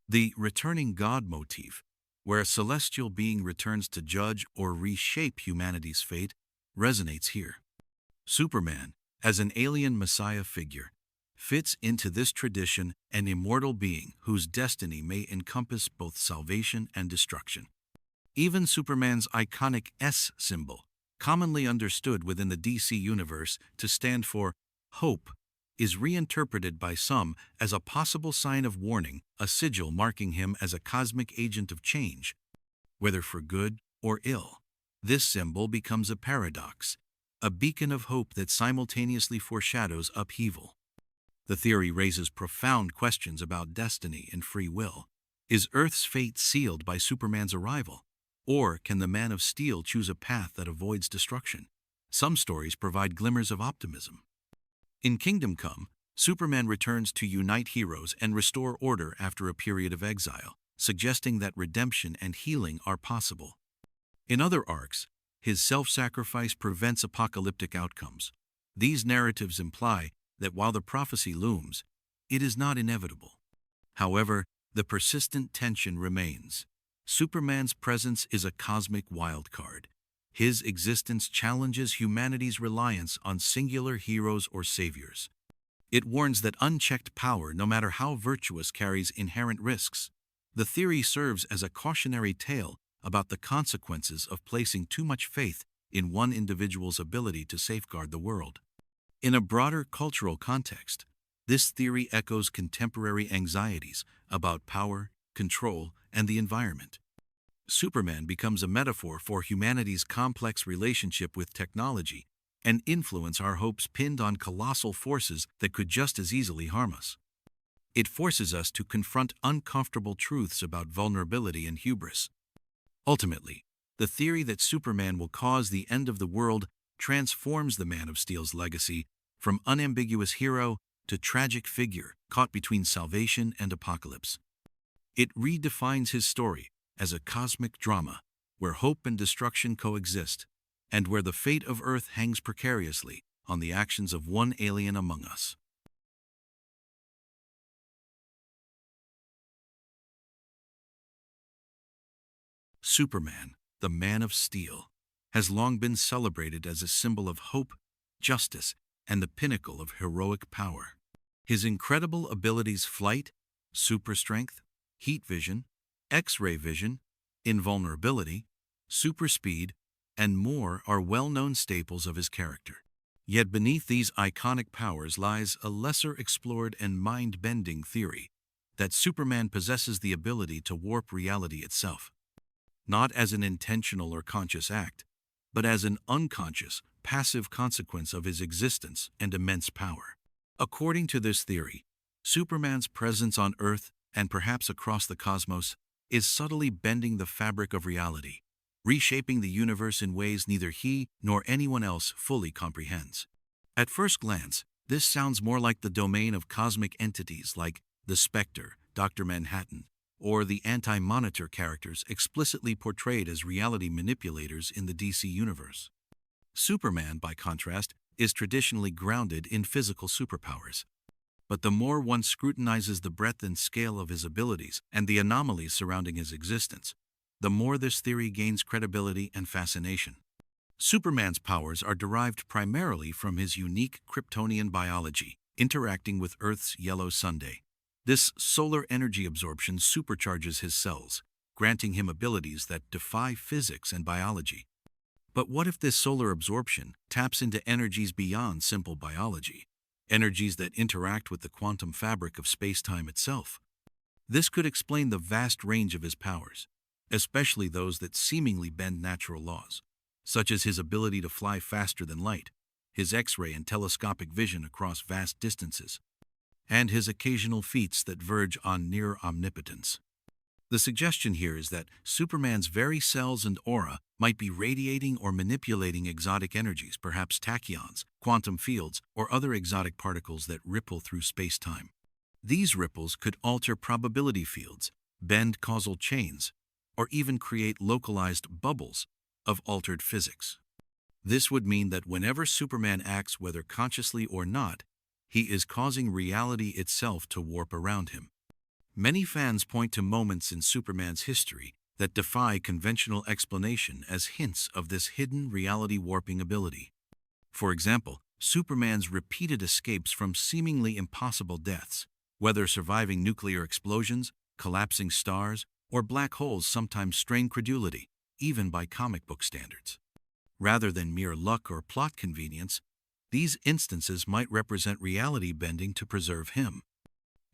The returning God motif, where a celestial being returns to judge or reshape humanity's fate, resonates here. Superman, as an alien messiah figure, fits into this tradition, an immortal being whose destiny may encompass both salvation and destruction. Even Superman's iconic S symbol, commonly understood within the DC universe to stand for hope, is reinterpreted by some as a possible sign of warning, a sigil marking him as a cosmic agent of change. Whether for good or ill, this symbol becomes a paradox, a beacon of hope that simultaneously foreshadows upheaval. The theory raises profound questions about destiny and free will. Is Earth's fate sealed by Superman's arrival? Or can the Man of Steel choose a path that avoids destruction? Some stories provide glimmers of optimism. In Kingdom Come, Superman returns to unite heroes and restore order after a period of exile, suggesting that redemption and healing are possible. In other arcs, his self-sacrifice prevents apocalyptic outcomes. These narratives imply that while the prophecy looms, it is not inevitable. However, the persistent tension remains. Superman's presence is a cosmic wildcard. His existence challenges humanity's reliance on singular heroes or saviors. It warns that unchecked power, no matter how virtuous, carries inherent risks. The theory serves as a cautionary tale about the consequences of placing too much faith in one individual's ability to safeguard the world. In a broader cultural context, this theory echoes contemporary anxieties about power, control, and the environment. Superman becomes a metaphor for humanity's complex relationship with technology and influence our hopes pinned on colossal forces that could just as easily harm us. It forces us to confront uncomfortable truths about vulnerability and hubris. Ultimately, the theory that Superman will cause the end of the world transforms the Man of Steel's legacy from unambiguous hero to tragic figure caught between salvation and apocalypse. It redefines his story as a cosmic drama where hope and destruction coexist, and where the fate of Earth hangs precariously on the actions of one alien among us. Superman, the Man of Steel, has long been celebrated as a symbol of hope, justice, and the pinnacle of heroic power. His incredible abilities flight, super strength, heat vision, X-ray vision, invulnerability, super speed, and more are well-known staples of his character. Yet beneath these iconic powers lies a lesser-explored and mind-bending theory that Superman possesses the ability to warp reality itself, not as an intentional or conscious act, but as an unconscious, passive consequence of his existence and immense power. According to this theory, Superman's presence on Earth, and perhaps across the cosmos, is subtly bending the fabric of reality, reshaping the universe in ways neither he nor anyone else fully comprehends. At first glance, this sounds more like the domain of cosmic entities like the Spectre, Dr. Manhattan, or the Anti-Monitor characters explicitly portrayed as reality manipulators in the DC universe. Superman, by contrast, is traditionally grounded in physical superpowers. But the more one scrutinizes the breadth and scale of his abilities and the anomalies surrounding his existence, the more this theory gains credibility and fascination. Superman's powers are derived primarily from his unique Kryptonian biology, interacting with Earth's yellow sunday. This solar energy absorption supercharges his cells, granting him abilities that defy physics and biology. But what if this solar absorption taps into energies beyond simple biology, energies that interact with the quantum fabric of space-time itself? This could explain the vast range of his powers, especially those that seemingly bend natural laws, such as his ability to fly faster than light, his X-ray and telescopic vision across vast distances, and his occasional feats that verge on near omnipotence. The suggestion here is that Superman's very cells and aura might be radiating or manipulating exotic energies, perhaps tachyons, quantum fields, or other exotic particles that ripple through space-time. These ripples could alter probability fields, bend causal chains, or even create localized bubbles of altered physics. This would mean that whenever Superman acts, whether consciously or not, he is causing reality itself to warp around him. Many fans point to moments in Superman's history that defy conventional explanation as hints of this hidden reality warping ability. For example, Superman's repeated escapes from seemingly impossible deaths, whether surviving nuclear explosions, collapsing stars, or black holes, sometimes strain credulity, even by comic book standards. Rather than mere luck or plot convenience, these instances might represent reality bending to preserve him.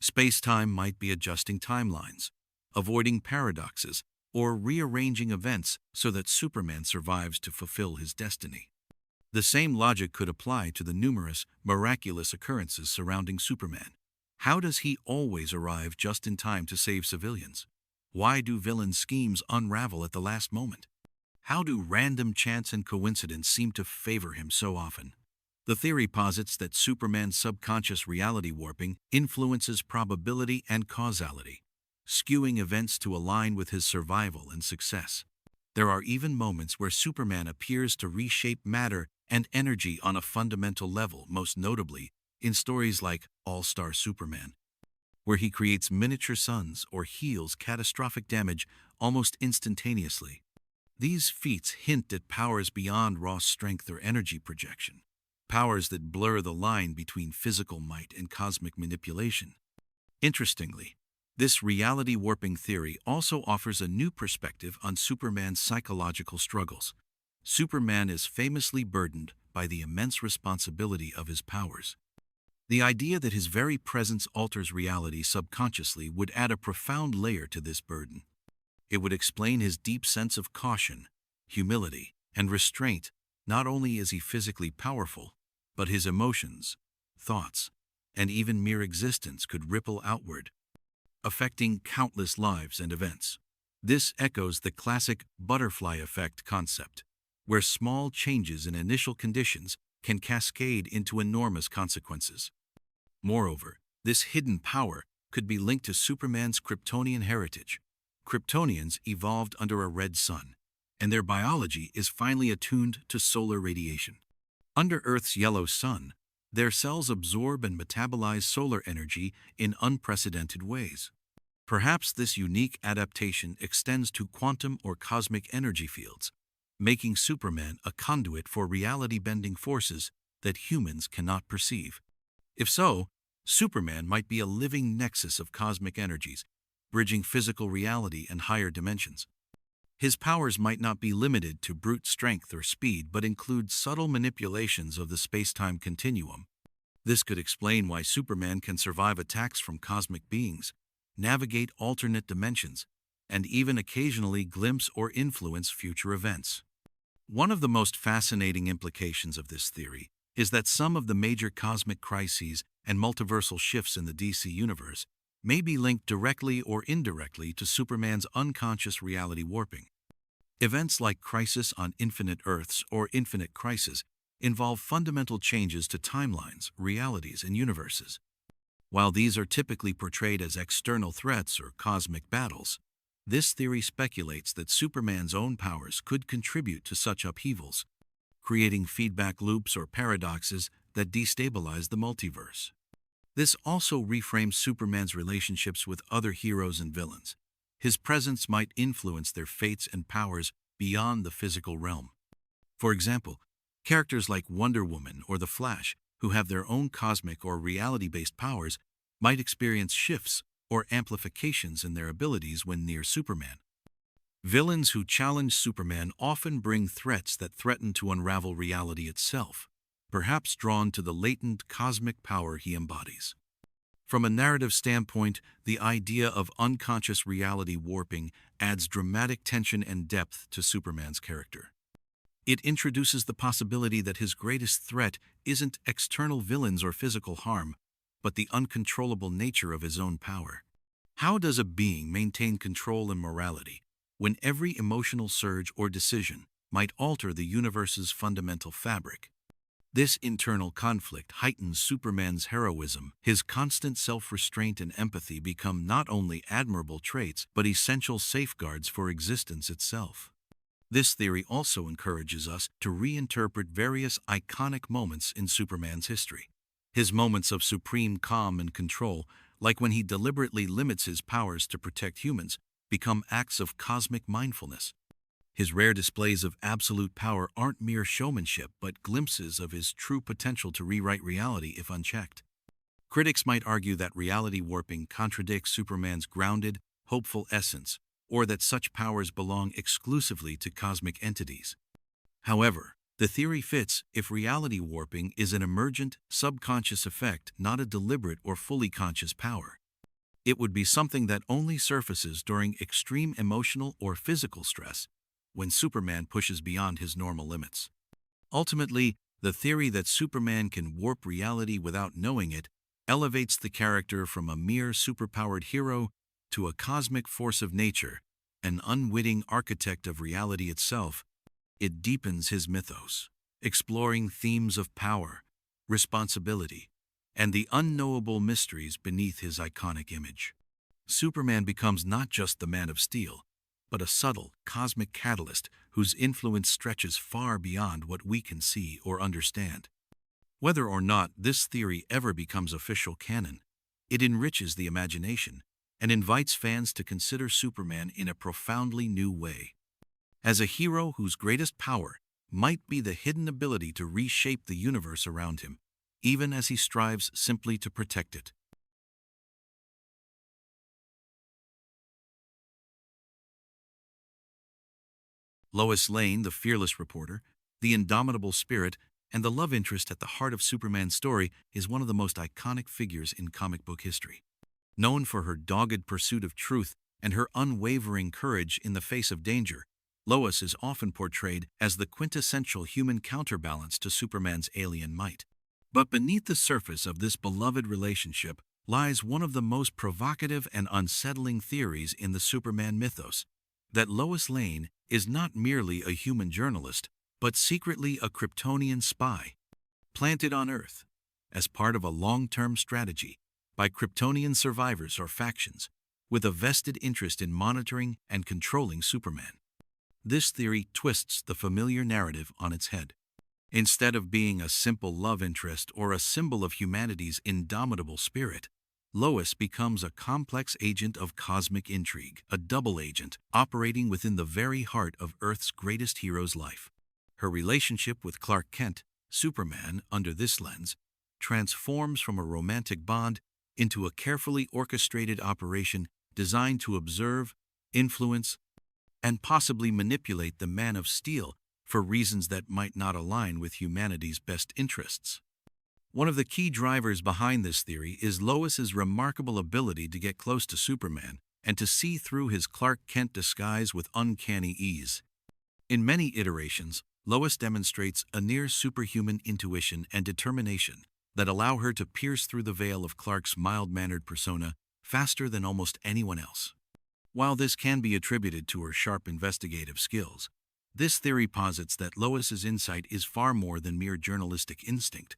Space-time might be adjusting timelines, avoiding paradoxes, or rearranging events so that Superman survives to fulfill his destiny. The same logic could apply to the numerous, miraculous occurrences surrounding Superman. How does he always arrive just in time to save civilians? Why do villain schemes unravel at the last moment? How do random chance and coincidence seem to favor him so often? The theory posits that Superman's subconscious reality warping influences probability and causality, skewing events to align with his survival and success. There are even moments where Superman appears to reshape matter and energy on a fundamental level, most notably in stories like All-Star Superman, where he creates miniature suns or heals catastrophic damage almost instantaneously. These feats hint at powers beyond raw strength or energy projection, powers that blur the line between physical might and cosmic manipulation. Interestingly, this reality warping theory also offers a new perspective on Superman's psychological struggles. Superman is famously burdened by the immense responsibility of his powers. The idea that his very presence alters reality subconsciously would add a profound layer to this burden. It would explain his deep sense of caution, humility, and restraint. Not only is he physically powerful, but his emotions, thoughts, and even mere existence could ripple outward, affecting countless lives and events. This echoes the classic butterfly effect concept, where small changes in initial conditions can cascade into enormous consequences. Moreover, this hidden power could be linked to Superman's Kryptonian heritage. Kryptonians evolved under a red sun, and their biology is finely attuned to solar radiation. Under Earth's yellow sun, their cells absorb and metabolize solar energy in unprecedented ways. Perhaps this unique adaptation extends to quantum or cosmic energy fields, making Superman a conduit for reality-bending forces that humans cannot perceive. If so, Superman might be a living nexus of cosmic energies, bridging physical reality and higher dimensions. His powers might not be limited to brute strength or speed, but include subtle manipulations of the space-time continuum. This could explain why Superman can survive attacks from cosmic beings, navigate alternate dimensions, and even occasionally glimpse or influence future events. One of the most fascinating implications of this theory is that some of the major cosmic crises and multiversal shifts in the DC universe may be linked directly or indirectly to Superman's unconscious reality warping. Events like Crisis on Infinite Earths or Infinite Crisis involve fundamental changes to timelines, realities, and universes. While these are typically portrayed as external threats or cosmic battles, this theory speculates that Superman's own powers could contribute to such upheavals, creating feedback loops or paradoxes that destabilize the multiverse. This also reframes Superman's relationships with other heroes and villains. His presence might influence their fates and powers beyond the physical realm. For example, characters like Wonder Woman or the Flash, who have their own cosmic or reality-based powers, might experience shifts or amplifications in their abilities when near Superman. Villains who challenge Superman often bring threats that threaten to unravel reality itself, perhaps drawn to the latent cosmic power he embodies. From a narrative standpoint, the idea of unconscious reality warping adds dramatic tension and depth to Superman's character. It introduces the possibility that his greatest threat isn't external villains or physical harm, but the uncontrollable nature of his own power. How does a being maintain control and morality when every emotional surge or decision might alter the universe's fundamental fabric? This internal conflict heightens Superman's heroism. His constant self-restraint and empathy become not only admirable traits, but essential safeguards for existence itself. This theory also encourages us to reinterpret various iconic moments in Superman's history. His moments of supreme calm and control, like when he deliberately limits his powers to protect humans, become acts of cosmic mindfulness. His rare displays of absolute power aren't mere showmanship, but glimpses of his true potential to rewrite reality if unchecked. Critics might argue that reality warping contradicts Superman's grounded, hopeful essence, or that such powers belong exclusively to cosmic entities. However, the theory fits if reality warping is an emergent, subconscious effect, not a deliberate or fully conscious power. It would be something that only surfaces during extreme emotional or physical stress, when Superman pushes beyond his normal limits. Ultimately, the theory that Superman can warp reality without knowing it elevates the character from a mere superpowered hero to a cosmic force of nature, an unwitting architect of reality itself. It deepens his mythos, exploring themes of power, responsibility, and the unknowable mysteries beneath his iconic image. Superman becomes not just the Man of Steel, but a subtle, cosmic catalyst whose influence stretches far beyond what we can see or understand. Whether or not this theory ever becomes official canon, it enriches the imagination and invites fans to consider Superman in a profoundly new way. As a hero whose greatest power might be the hidden ability to reshape the universe around him, even as he strives simply to protect it. Lois Lane, the fearless reporter, the indomitable spirit, and the love interest at the heart of Superman's story is one of the most iconic figures in comic book history. Known for her dogged pursuit of truth and her unwavering courage in the face of danger, Lois is often portrayed as the quintessential human counterbalance to Superman's alien might. But beneath the surface of this beloved relationship lies one of the most provocative and unsettling theories in the Superman mythos, that Lois Lane is not merely a human journalist, but secretly a Kryptonian spy, planted on Earth as part of a long-term strategy by Kryptonian survivors or factions, with a vested interest in monitoring and controlling Superman. This theory twists the familiar narrative on its head. Instead of being a simple love interest or a symbol of humanity's indomitable spirit, Lois becomes a complex agent of cosmic intrigue, a double agent operating within the very heart of Earth's greatest hero's life. Her relationship with Clark Kent, Superman, under this lens, transforms from a romantic bond into a carefully orchestrated operation designed to observe, influence, and possibly manipulate the Man of Steel for reasons that might not align with humanity's best interests. One of the key drivers behind this theory is Lois's remarkable ability to get close to Superman and to see through his Clark Kent disguise with uncanny ease. In many iterations, Lois demonstrates a near superhuman intuition and determination that allow her to pierce through the veil of Clark's mild-mannered persona faster than almost anyone else. While this can be attributed to her sharp investigative skills, this theory posits that Lois's insight is far more than mere journalistic instinct.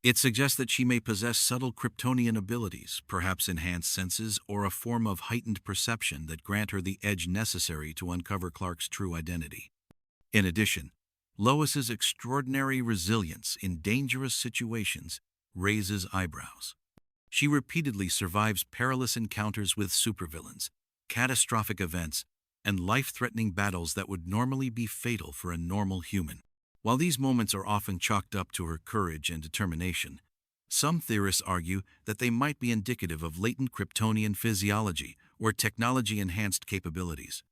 It suggests that she may possess subtle Kryptonian abilities, perhaps enhanced senses or a form of heightened perception that grant her the edge necessary to uncover Clark's true identity. In addition, Lois's extraordinary resilience in dangerous situations raises eyebrows. She repeatedly survives perilous encounters with supervillains, catastrophic events, and life-threatening battles that would normally be fatal for a normal human. While these moments are often chalked up to her courage and determination, some theorists argue that they might be indicative of latent Kryptonian physiology or technology-enhanced capabilities.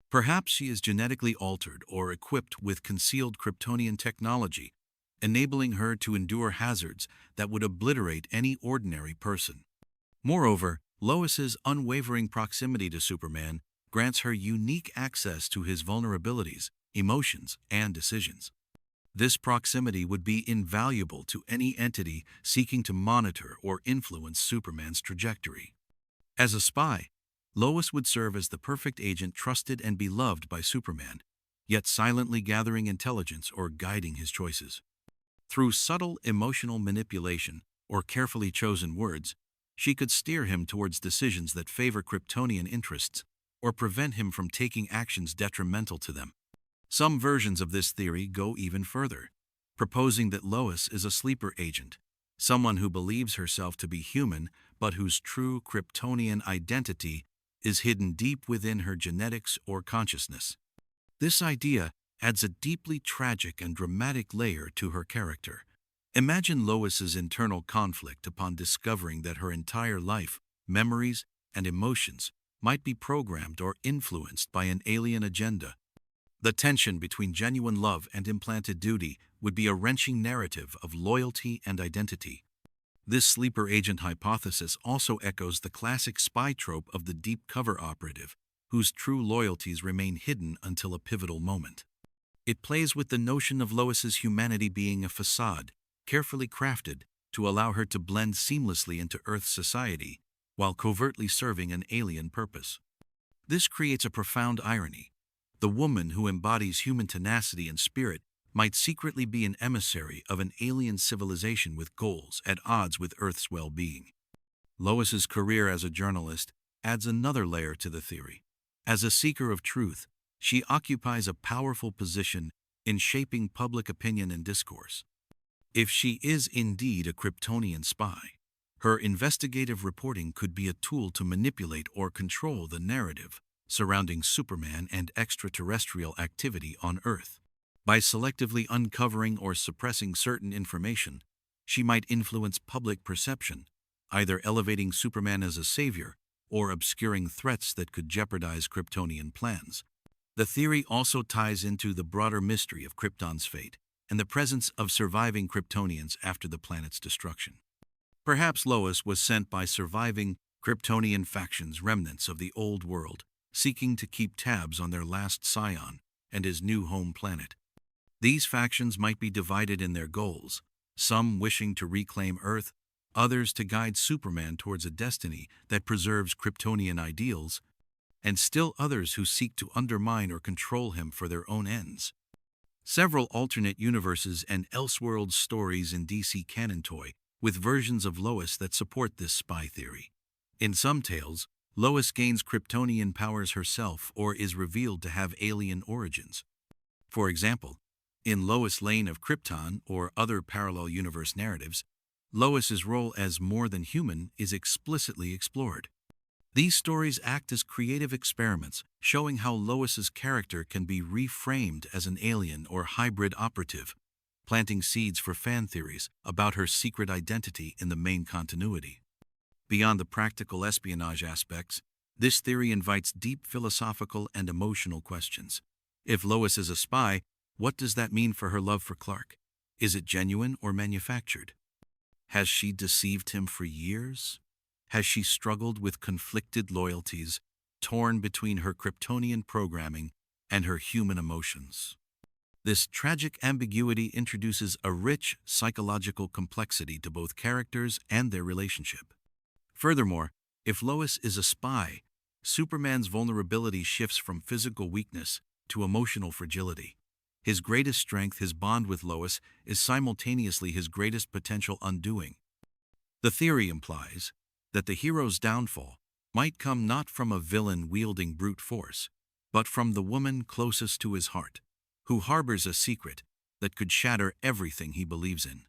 Perhaps she is genetically altered or equipped with concealed Kryptonian technology, enabling her to endure hazards that would obliterate any ordinary person. Moreover, Lois's unwavering proximity to Superman grants her unique access to his vulnerabilities, emotions, and decisions. This proximity would be invaluable to any entity seeking to monitor or influence Superman's trajectory. As a spy, Lois would serve as the perfect agent trusted and beloved by Superman, yet silently gathering intelligence or guiding his choices. Through subtle emotional manipulation or carefully chosen words, she could steer him towards decisions that favor Kryptonian interests or prevent him from taking actions detrimental to them. Some versions of this theory go even further, proposing that Lois is a sleeper agent, someone who believes herself to be human but whose true Kryptonian identity is hidden deep within her genetics or consciousness. This idea adds a deeply tragic and dramatic layer to her character. Imagine Lois's internal conflict upon discovering that her entire life, memories, and emotions might be programmed or influenced by an alien agenda. The tension between genuine love and implanted duty would be a wrenching narrative of loyalty and identity. This sleeper agent hypothesis also echoes the classic spy trope of the deep cover operative, whose true loyalties remain hidden until a pivotal moment. It plays with the notion of Lois's humanity being a facade, carefully crafted to allow her to blend seamlessly into Earth's society, while covertly serving an alien purpose. This creates a profound irony. The woman who embodies human tenacity and spirit might secretly be an emissary of an alien civilization with goals at odds with Earth's well-being. Lois's career as a journalist adds another layer to the theory. As a seeker of truth, she occupies a powerful position in shaping public opinion and discourse. If she is indeed a Kryptonian spy, her investigative reporting could be a tool to manipulate or control the narrative surrounding Superman and extraterrestrial activity on Earth. By selectively uncovering or suppressing certain information, she might influence public perception, either elevating Superman as a savior or obscuring threats that could jeopardize Kryptonian plans. The theory also ties into the broader mystery of Krypton's fate. and the presence of surviving Kryptonians after the planet's destruction. Perhaps Lois was sent by surviving Kryptonian factions, remnants of the old world, seeking to keep tabs on their last scion and his new home planet. These factions might be divided in their goals, some wishing to reclaim Earth, others to guide Superman towards a destiny that preserves Kryptonian ideals, and still others who seek to undermine or control him for their own ends. Several alternate universes and Elseworlds stories in DC canon toy with versions of Lois that support this spy theory. In some tales, Lois gains Kryptonian powers herself or is revealed to have alien origins. For example, in Lois Lane of Krypton or other parallel universe narratives, Lois's role as more than human is explicitly explored. These stories act as creative experiments, showing how Lois's character can be reframed as an alien or hybrid operative, planting seeds for fan theories about her secret identity in the main continuity. Beyond the practical espionage aspects, this theory invites deep philosophical and emotional questions. If Lois is a spy, what does that mean for her love for Clark? Is it genuine or manufactured? Has she deceived him for years? Has she struggled with conflicted loyalties, torn between her Kryptonian programming and her human emotions? This tragic ambiguity introduces a rich psychological complexity to both characters and their relationship. Furthermore, if Lois is a spy, Superman's vulnerability shifts from physical weakness to emotional fragility. His greatest strength, his bond with Lois, is simultaneously his greatest potential undoing. The theory implies that the hero's downfall might come not from a villain wielding brute force, but from the woman closest to his heart, who harbors a secret that could shatter everything he believes in.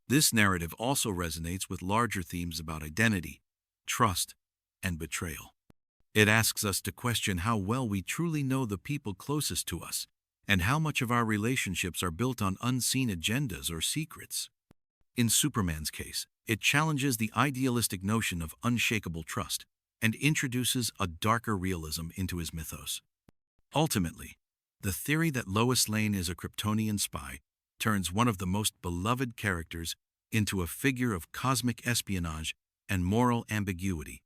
This narrative also resonates with larger themes about identity, trust, and betrayal. It asks us to question how well we truly know the people closest to us, and how much of our relationships are built on unseen agendas or secrets. In Superman's case, it challenges the idealistic notion of unshakable trust and introduces a darker realism into his mythos. Ultimately, the theory that Lois Lane is a Kryptonian spy turns one of the most beloved characters into a figure of cosmic espionage and moral ambiguity.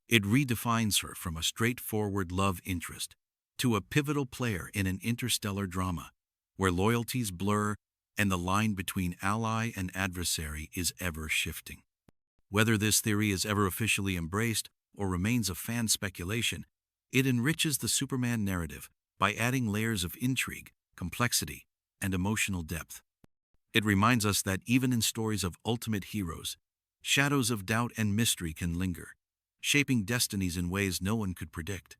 It redefines her from a straightforward love interest to a pivotal player in an interstellar drama, where loyalties blur and the line between ally and adversary is ever shifting. Whether this theory is ever officially embraced or remains a fan speculation, it enriches the Superman narrative by adding layers of intrigue, complexity, and emotional depth. It reminds us that even in stories of ultimate heroes, shadows of doubt and mystery can linger, shaping destinies in ways no one could predict.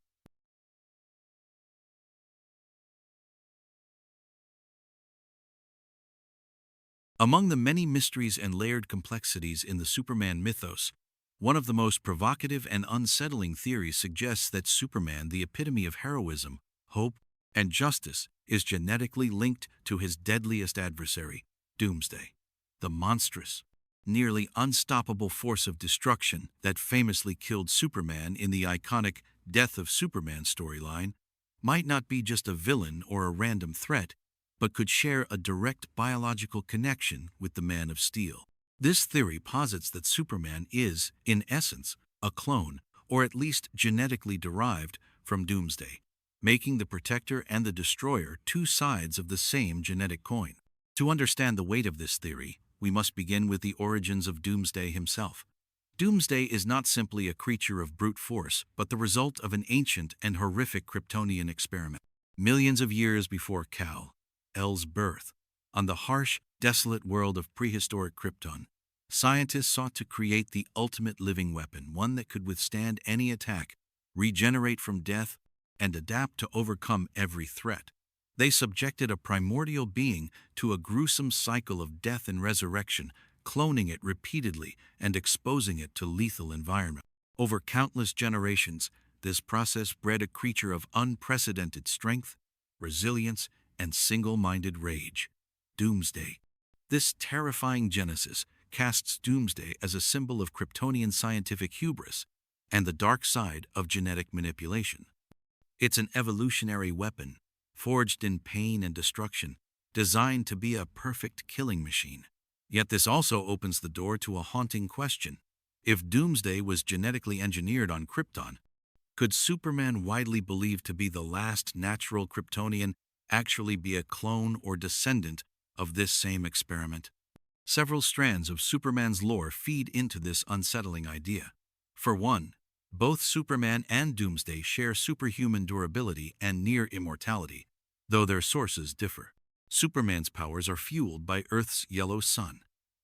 Among the many mysteries and layered complexities in the Superman mythos, one of the most provocative and unsettling theories suggests that Superman, the epitome of heroism, hope, and justice, is genetically linked to his deadliest adversary, Doomsday, the monstrous, nearly unstoppable force of destruction that famously killed Superman in the iconic Death of Superman storyline. Might not be just a villain or a random threat, but could share a direct biological connection with the Man of Steel. This theory posits that Superman is, in essence, a clone, or at least genetically derived, from Doomsday, making the Protector and the Destroyer two sides of the same genetic coin. To understand the weight of this theory, we must begin with the origins of Doomsday himself. Doomsday is not simply a creature of brute force, but the result of an ancient and horrific Kryptonian experiment. Millions of years before Kal-El's birth, on the harsh, desolate world of prehistoric Krypton, scientists sought to create the ultimate living weapon, one that could withstand any attack, regenerate from death, and adapt to overcome every threat. They subjected a primordial being to a gruesome cycle of death and resurrection, cloning it repeatedly and exposing it to lethal environment. Over countless generations, this process bred a creature of unprecedented strength, resilience, and single-minded rage, Doomsday. This terrifying genesis casts Doomsday as a symbol of Kryptonian scientific hubris and the dark side of genetic manipulation. It's an evolutionary weapon, forged in pain and destruction, designed to be a perfect killing machine. Yet this also opens the door to a haunting question. If Doomsday was genetically engineered on Krypton, could Superman, widely believed to be the last natural Kryptonian, actually be a clone or descendant of this same experiment? Several strands of Superman's lore feed into this unsettling idea. For one, both Superman and Doomsday share superhuman durability and near immortality, though their sources differ. Superman's powers are fueled by Earth's yellow sun,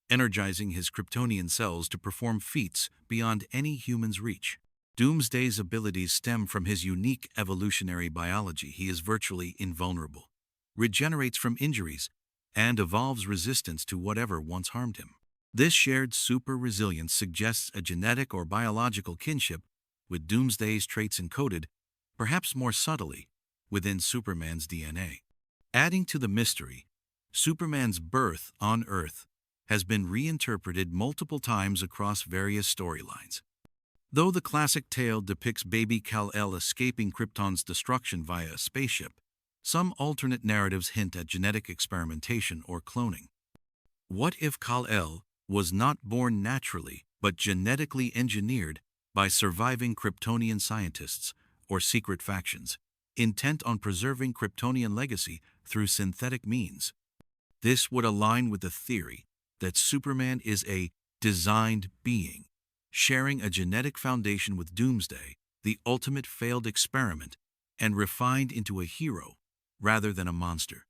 energizing his Kryptonian cells to perform feats beyond any human's reach. Doomsday's abilities stem from his unique evolutionary biology. He is virtually invulnerable, regenerates from injuries, and evolves resistance to whatever once harmed him. This shared super resilience suggests a genetic or biological kinship with Doomsday's traits encoded, perhaps more subtly, within Superman's DNA. Adding to the mystery, Superman's birth on Earth has been reinterpreted multiple times across various storylines. Though the classic tale depicts baby Kal-El escaping Krypton's destruction via a spaceship, some alternate narratives hint at genetic experimentation or cloning. What if Kal-El was not born naturally but genetically engineered by surviving Kryptonian scientists or secret factions, intent on preserving Kryptonian legacy through synthetic means? This would align with the theory that Superman is a designed being, sharing a genetic foundation with Doomsday, the ultimate failed experiment, and refined into a hero rather than a monster.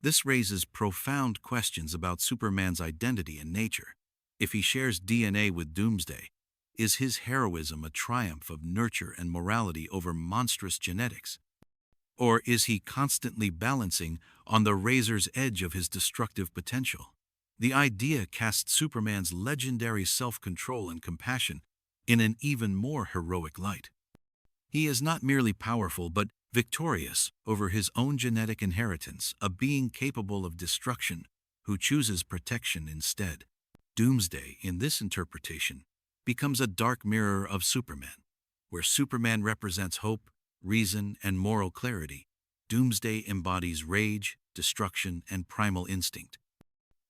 This raises profound questions about Superman's identity and nature. If he shares DNA with Doomsday, is his heroism a triumph of nurture and morality over monstrous genetics? Or is he constantly balancing on the razor's edge of his destructive potential? The idea casts Superman's legendary self-control and compassion in an even more heroic light. He is not merely powerful but victorious over his own genetic inheritance, a being capable of destruction who chooses protection instead. Doomsday, in this interpretation, becomes a dark mirror of Superman. Where Superman represents hope, reason, and moral clarity, Doomsday embodies rage, destruction, and primal instinct.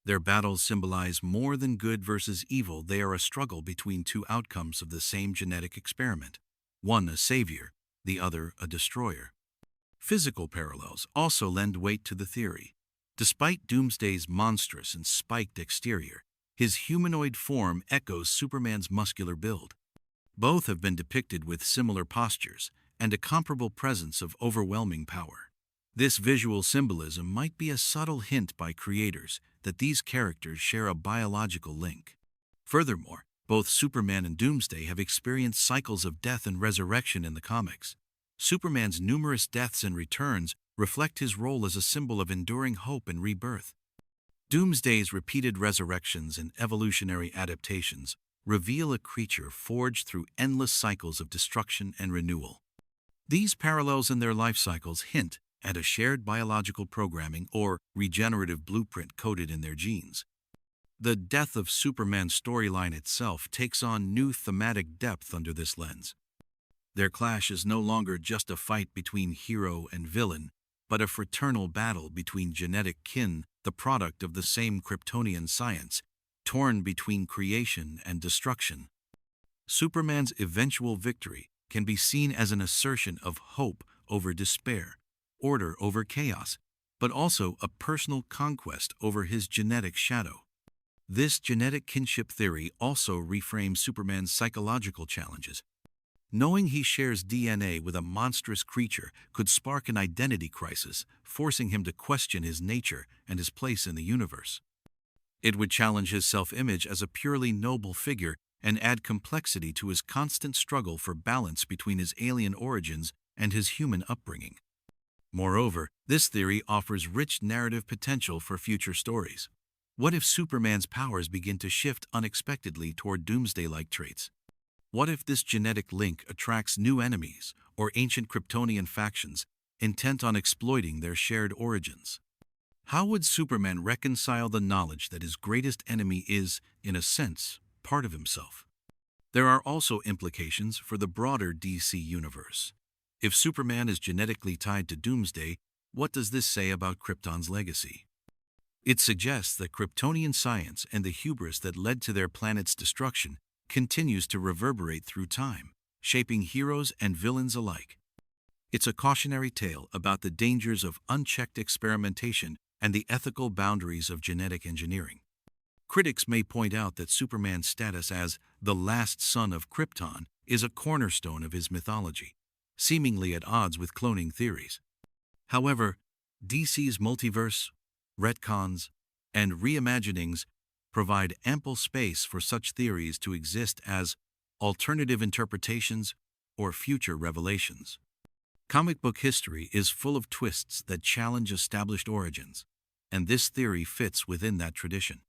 Their battles symbolize more than good versus evil. They are a struggle between two outcomes of the same genetic experiment, one a savior, the other a destroyer. Physical parallels also lend weight to the theory. Despite Doomsday's monstrous and spiked exterior, his humanoid form echoes Superman's muscular build. Both have been depicted with similar postures and a comparable presence of overwhelming power. This visual symbolism might be a subtle hint by creators that these characters share a biological link. Furthermore, both Superman and Doomsday have experienced cycles of death and resurrection in the comics. Superman's numerous deaths and returns reflect his role as a symbol of enduring hope and rebirth. Doomsday's repeated resurrections and evolutionary adaptations reveal a creature forged through endless cycles of destruction and renewal. These parallels in their life cycles hint at a shared biological programming or regenerative blueprint coded in their genes. The death of Superman's storyline itself takes on new thematic depth under this lens. Their clash is no longer just a fight between hero and villain, but a fraternal battle between genetic kin, the product of the same Kryptonian science, torn between creation and destruction. Superman's eventual victory can be seen as an assertion of hope over despair, order over chaos, but also a personal conquest over his genetic shadow. This genetic kinship theory also reframes Superman's psychological challenges. Knowing he shares DNA with a monstrous creature could spark an identity crisis, forcing him to question his nature and his place in the universe. It would challenge his self-image as a purely noble figure and add complexity to his constant struggle for balance between his alien origins and his human upbringing. Moreover, this theory offers rich narrative potential for future stories. What if Superman's powers begin to shift unexpectedly toward Doomsday-like traits? What if this genetic link attracts new enemies or ancient Kryptonian factions intent on exploiting their shared origins? How would Superman reconcile the knowledge that his greatest enemy is, in a sense, part of himself? There are also implications for the broader DC universe. If Superman is genetically tied to Doomsday, what does this say about Krypton's legacy? It suggests that Kryptonian science and the hubris that led to their planet's destruction continues to reverberate through time, shaping heroes and villains alike. It's a cautionary tale about the dangers of unchecked experimentation and the ethical boundaries of genetic engineering. Critics may point out that Superman's status as the last son of Krypton is a cornerstone of his mythology, seemingly at odds with cloning theories. However, DC's multiverse, retcons, and reimaginings provide ample space for such theories to exist as alternative interpretations or future revelations. Comic book history is full of twists that challenge established origins, and this theory fits within that tradition.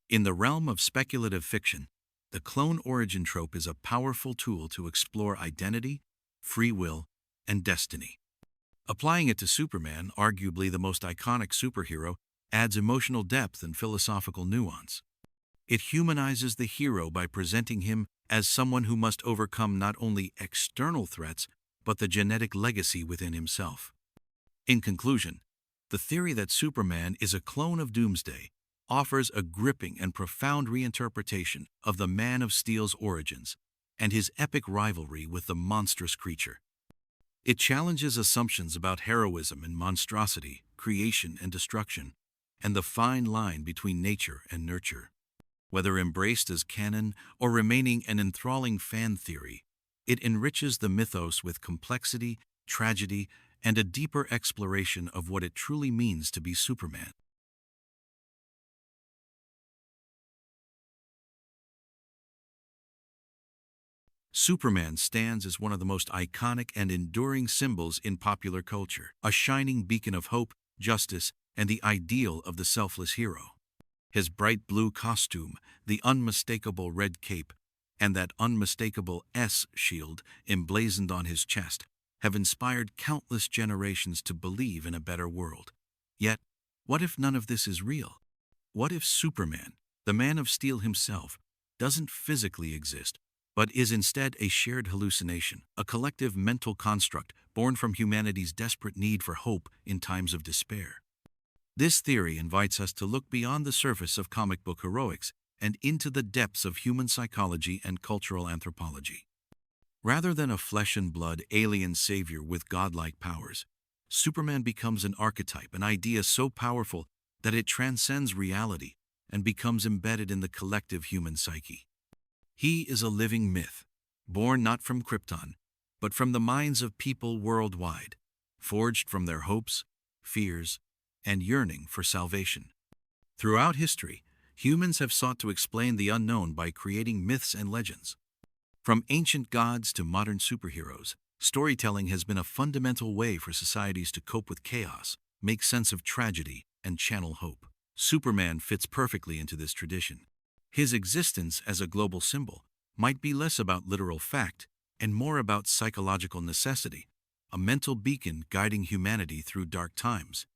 In the realm of speculative fiction, the clone origin trope is a powerful tool to explore identity, free will, and destiny. Applying it to Superman, arguably the most iconic superhero, adds emotional depth and philosophical nuance. It humanizes the hero by presenting him as someone who must overcome not only external threats, but the genetic legacy within himself. In conclusion, the theory that Superman is a clone of Doomsday offers a gripping and profound reinterpretation of the Man of Steel's origins and his epic rivalry with the monstrous creature. It challenges assumptions about heroism and monstrosity, creation and destruction, and the fine line between nature and nurture. Whether embraced as canon or remaining an enthralling fan theory, it enriches the mythos with complexity, tragedy, and a deeper exploration of what it truly means to be Superman. Superman stands as one of the most iconic and enduring symbols in popular culture, a shining beacon of hope, justice, and the ideal of the selfless hero. His bright blue costume, the unmistakable red cape, and that unmistakable S shield emblazoned on his chest have inspired countless generations to believe in a better world. Yet, what if none of this is real? What if Superman, the Man of Steel himself, doesn't physically exist, but is instead a shared hallucination, a collective mental construct born from humanity's desperate need for hope in times of despair? This theory invites us to look beyond the surface of comic book heroics and into the depths of human psychology and cultural anthropology. Rather than a flesh-and-blood alien savior with godlike powers, Superman becomes an archetype, an idea so powerful that it transcends reality and becomes embedded in the collective human psyche. He is a living myth, born not from Krypton, but from the minds of people worldwide, forged from their hopes, fears, and yearning for salvation. Throughout history, humans have sought to explain the unknown by creating myths and legends. From ancient gods to modern superheroes, storytelling has been a fundamental way for societies to cope with chaos, make sense of tragedy, and channel hope. Superman fits perfectly into this tradition. His existence as a global symbol might be less about literal fact and more about psychological necessity, a mental beacon guiding humanity through dark times.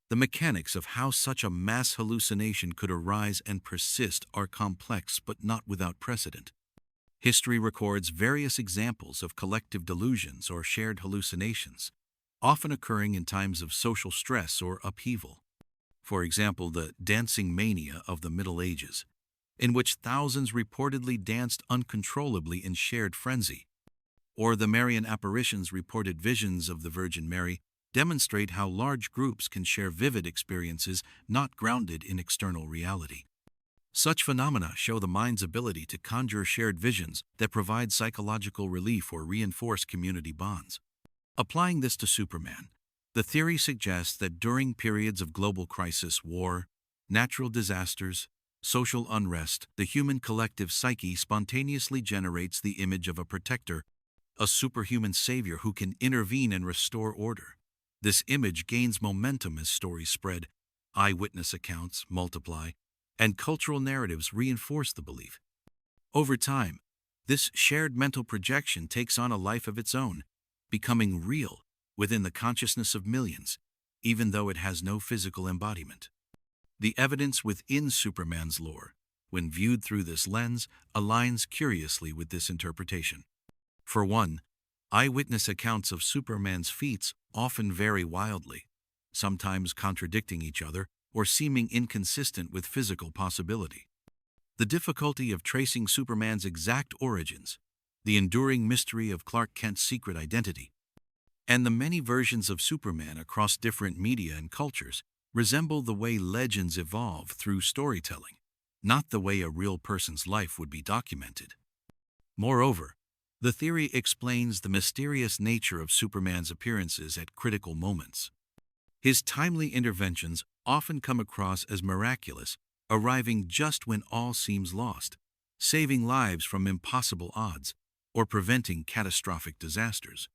The mechanics of how such a mass hallucination could arise and persist are complex but not without precedent. History records various examples of collective delusions or shared hallucinations, often occurring in times of social stress or upheaval. For example, the dancing mania of the Middle Ages, in which thousands reportedly danced uncontrollably in shared frenzy, or the Marian apparitions reported visions of the Virgin Mary, demonstrate how large groups can share vivid experiences not grounded in external reality. Such phenomena show the mind's ability to conjure shared visions that provide psychological relief or reinforce community bonds. Applying this to Superman, the theory suggests that during periods of global crisis, war, natural disasters, social unrest, the human collective psyche spontaneously generates the image of a protector, a superhuman savior who can intervene and restore order. This image gains momentum as stories spread, eyewitness accounts multiply, and cultural narratives reinforce the belief. Over time, this shared mental projection takes on a life of its own, becoming real within the consciousness of millions, even though it has no physical embodiment. The evidence within Superman's lore, when viewed through this lens, aligns curiously with this interpretation. For one, eyewitness accounts of Superman's feats often vary wildly, sometimes contradicting each other, or seeming inconsistent with physical possibility. The difficulty of tracing Superman's exact origins, the enduring mystery of Clark Kent's secret identity, and the many versions of Superman across different media and cultures resemble the way legends evolve through storytelling, not the way a real person's life would be documented. Moreover, the theory explains the mysterious nature of Superman's appearances at critical moments. His timely interventions often come across as miraculous, arriving just when all seems lost, saving lives from impossible odds, or preventing catastrophic disasters.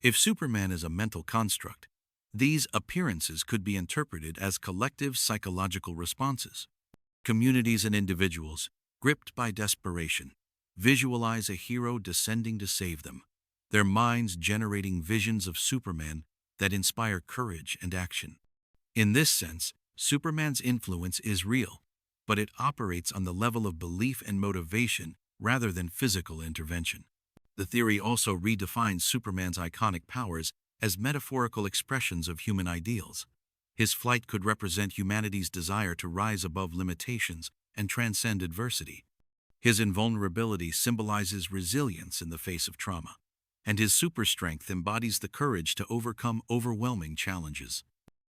If Superman is a mental construct, these appearances could be interpreted as collective psychological responses. Communities and individuals, gripped by desperation, visualize a hero descending to save them, their minds generating visions of Superman that inspire courage and action. In this sense, Superman's influence is real, but it operates on the level of belief and motivation rather than physical intervention. The theory also redefines Superman's iconic powers as metaphorical expressions of human ideals. His flight could represent humanity's desire to rise above limitations and transcend adversity. His invulnerability symbolizes resilience in the face of trauma, and his superstrength embodies the courage to overcome overwhelming challenges.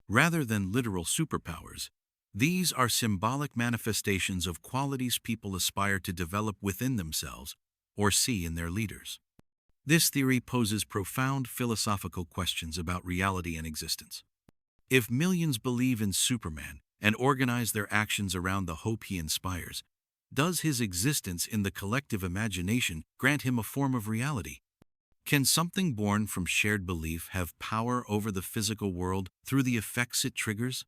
Rather than literal superpowers, these are symbolic manifestations of qualities people aspire to develop within themselves or see in their leaders. This theory poses profound philosophical questions about reality and existence. If millions believe in Superman and organize their actions around the hope he inspires, does his existence in the collective imagination grant him a form of reality? Can something born from shared belief have power over the physical world through the effects it triggers?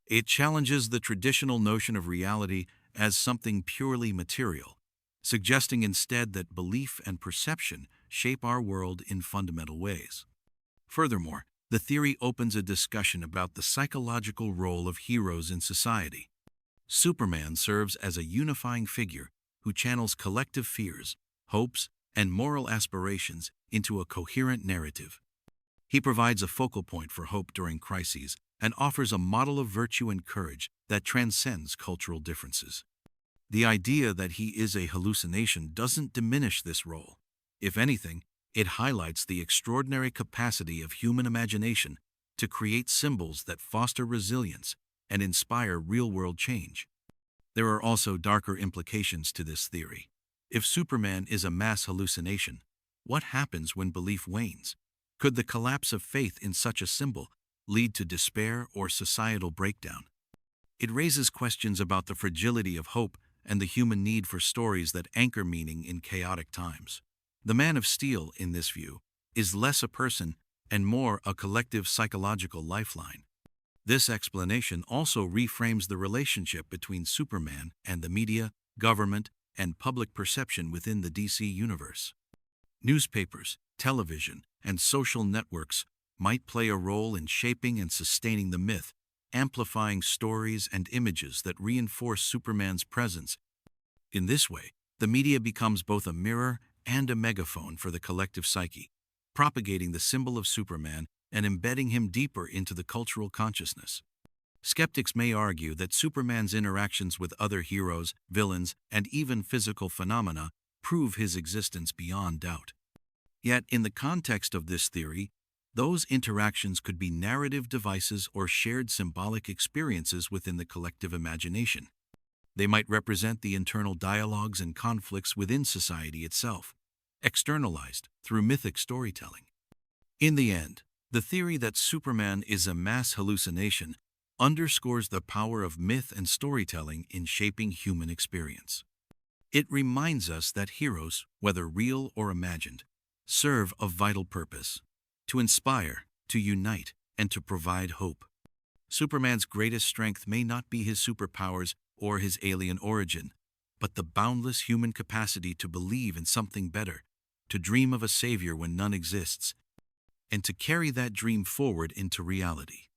It challenges the traditional notion of reality as something purely material, suggesting instead that belief and perception shape our world in fundamental ways. Furthermore, the theory opens a discussion about the psychological role of heroes in society. Superman serves as a unifying figure who channels collective fears, hopes, and moral aspirations into a coherent narrative. He provides a focal point for hope during crises and offers a model of virtue and courage that transcends cultural differences. The idea that he is a hallucination doesn't diminish this role. If anything, it highlights the extraordinary capacity of human imagination to create symbols that foster resilience and inspire real-world change. There are also darker implications to this theory. If Superman is a mass hallucination, what happens when belief wanes? Could the collapse of faith in such a symbol lead to despair or societal breakdown? It raises questions about the fragility of hope and the human need for stories that anchor meaning in chaotic times. The Man of Steel, in this view, is less a person and more a collective psychological lifeline. This explanation also reframes the relationship between Superman and the media, government, and public perception within the DC universe. Newspapers, television, and social networks might play a role in shaping and sustaining the myth, amplifying stories and images that reinforce Superman's presence. In this way, the media becomes both a mirror and a megaphone for the collective psyche, propagating the symbol of Superman and embedding him deeper into the cultural consciousness. Skeptics may argue that Superman's interactions with other heroes, villains, and even physical phenomena prove his existence beyond doubt. Yet, in the context of this theory, those interactions could be narrative devices or shared symbolic experiences within the collective imagination. They might represent the internal dialogues and conflicts within society itself, externalized through mythic storytelling. In the end, the theory that Superman is a mass hallucination underscores the power of myth and storytelling in shaping human experience. It reminds us that heroes, whether real or imagined, serve a vital purpose: to inspire, to unite, and to provide hope. Superman's greatest strength may not be his superpowers or his alien origin, but the boundless human capacity to believe in something better, to dream of a savior when none exists, and to carry that dream forward into reality.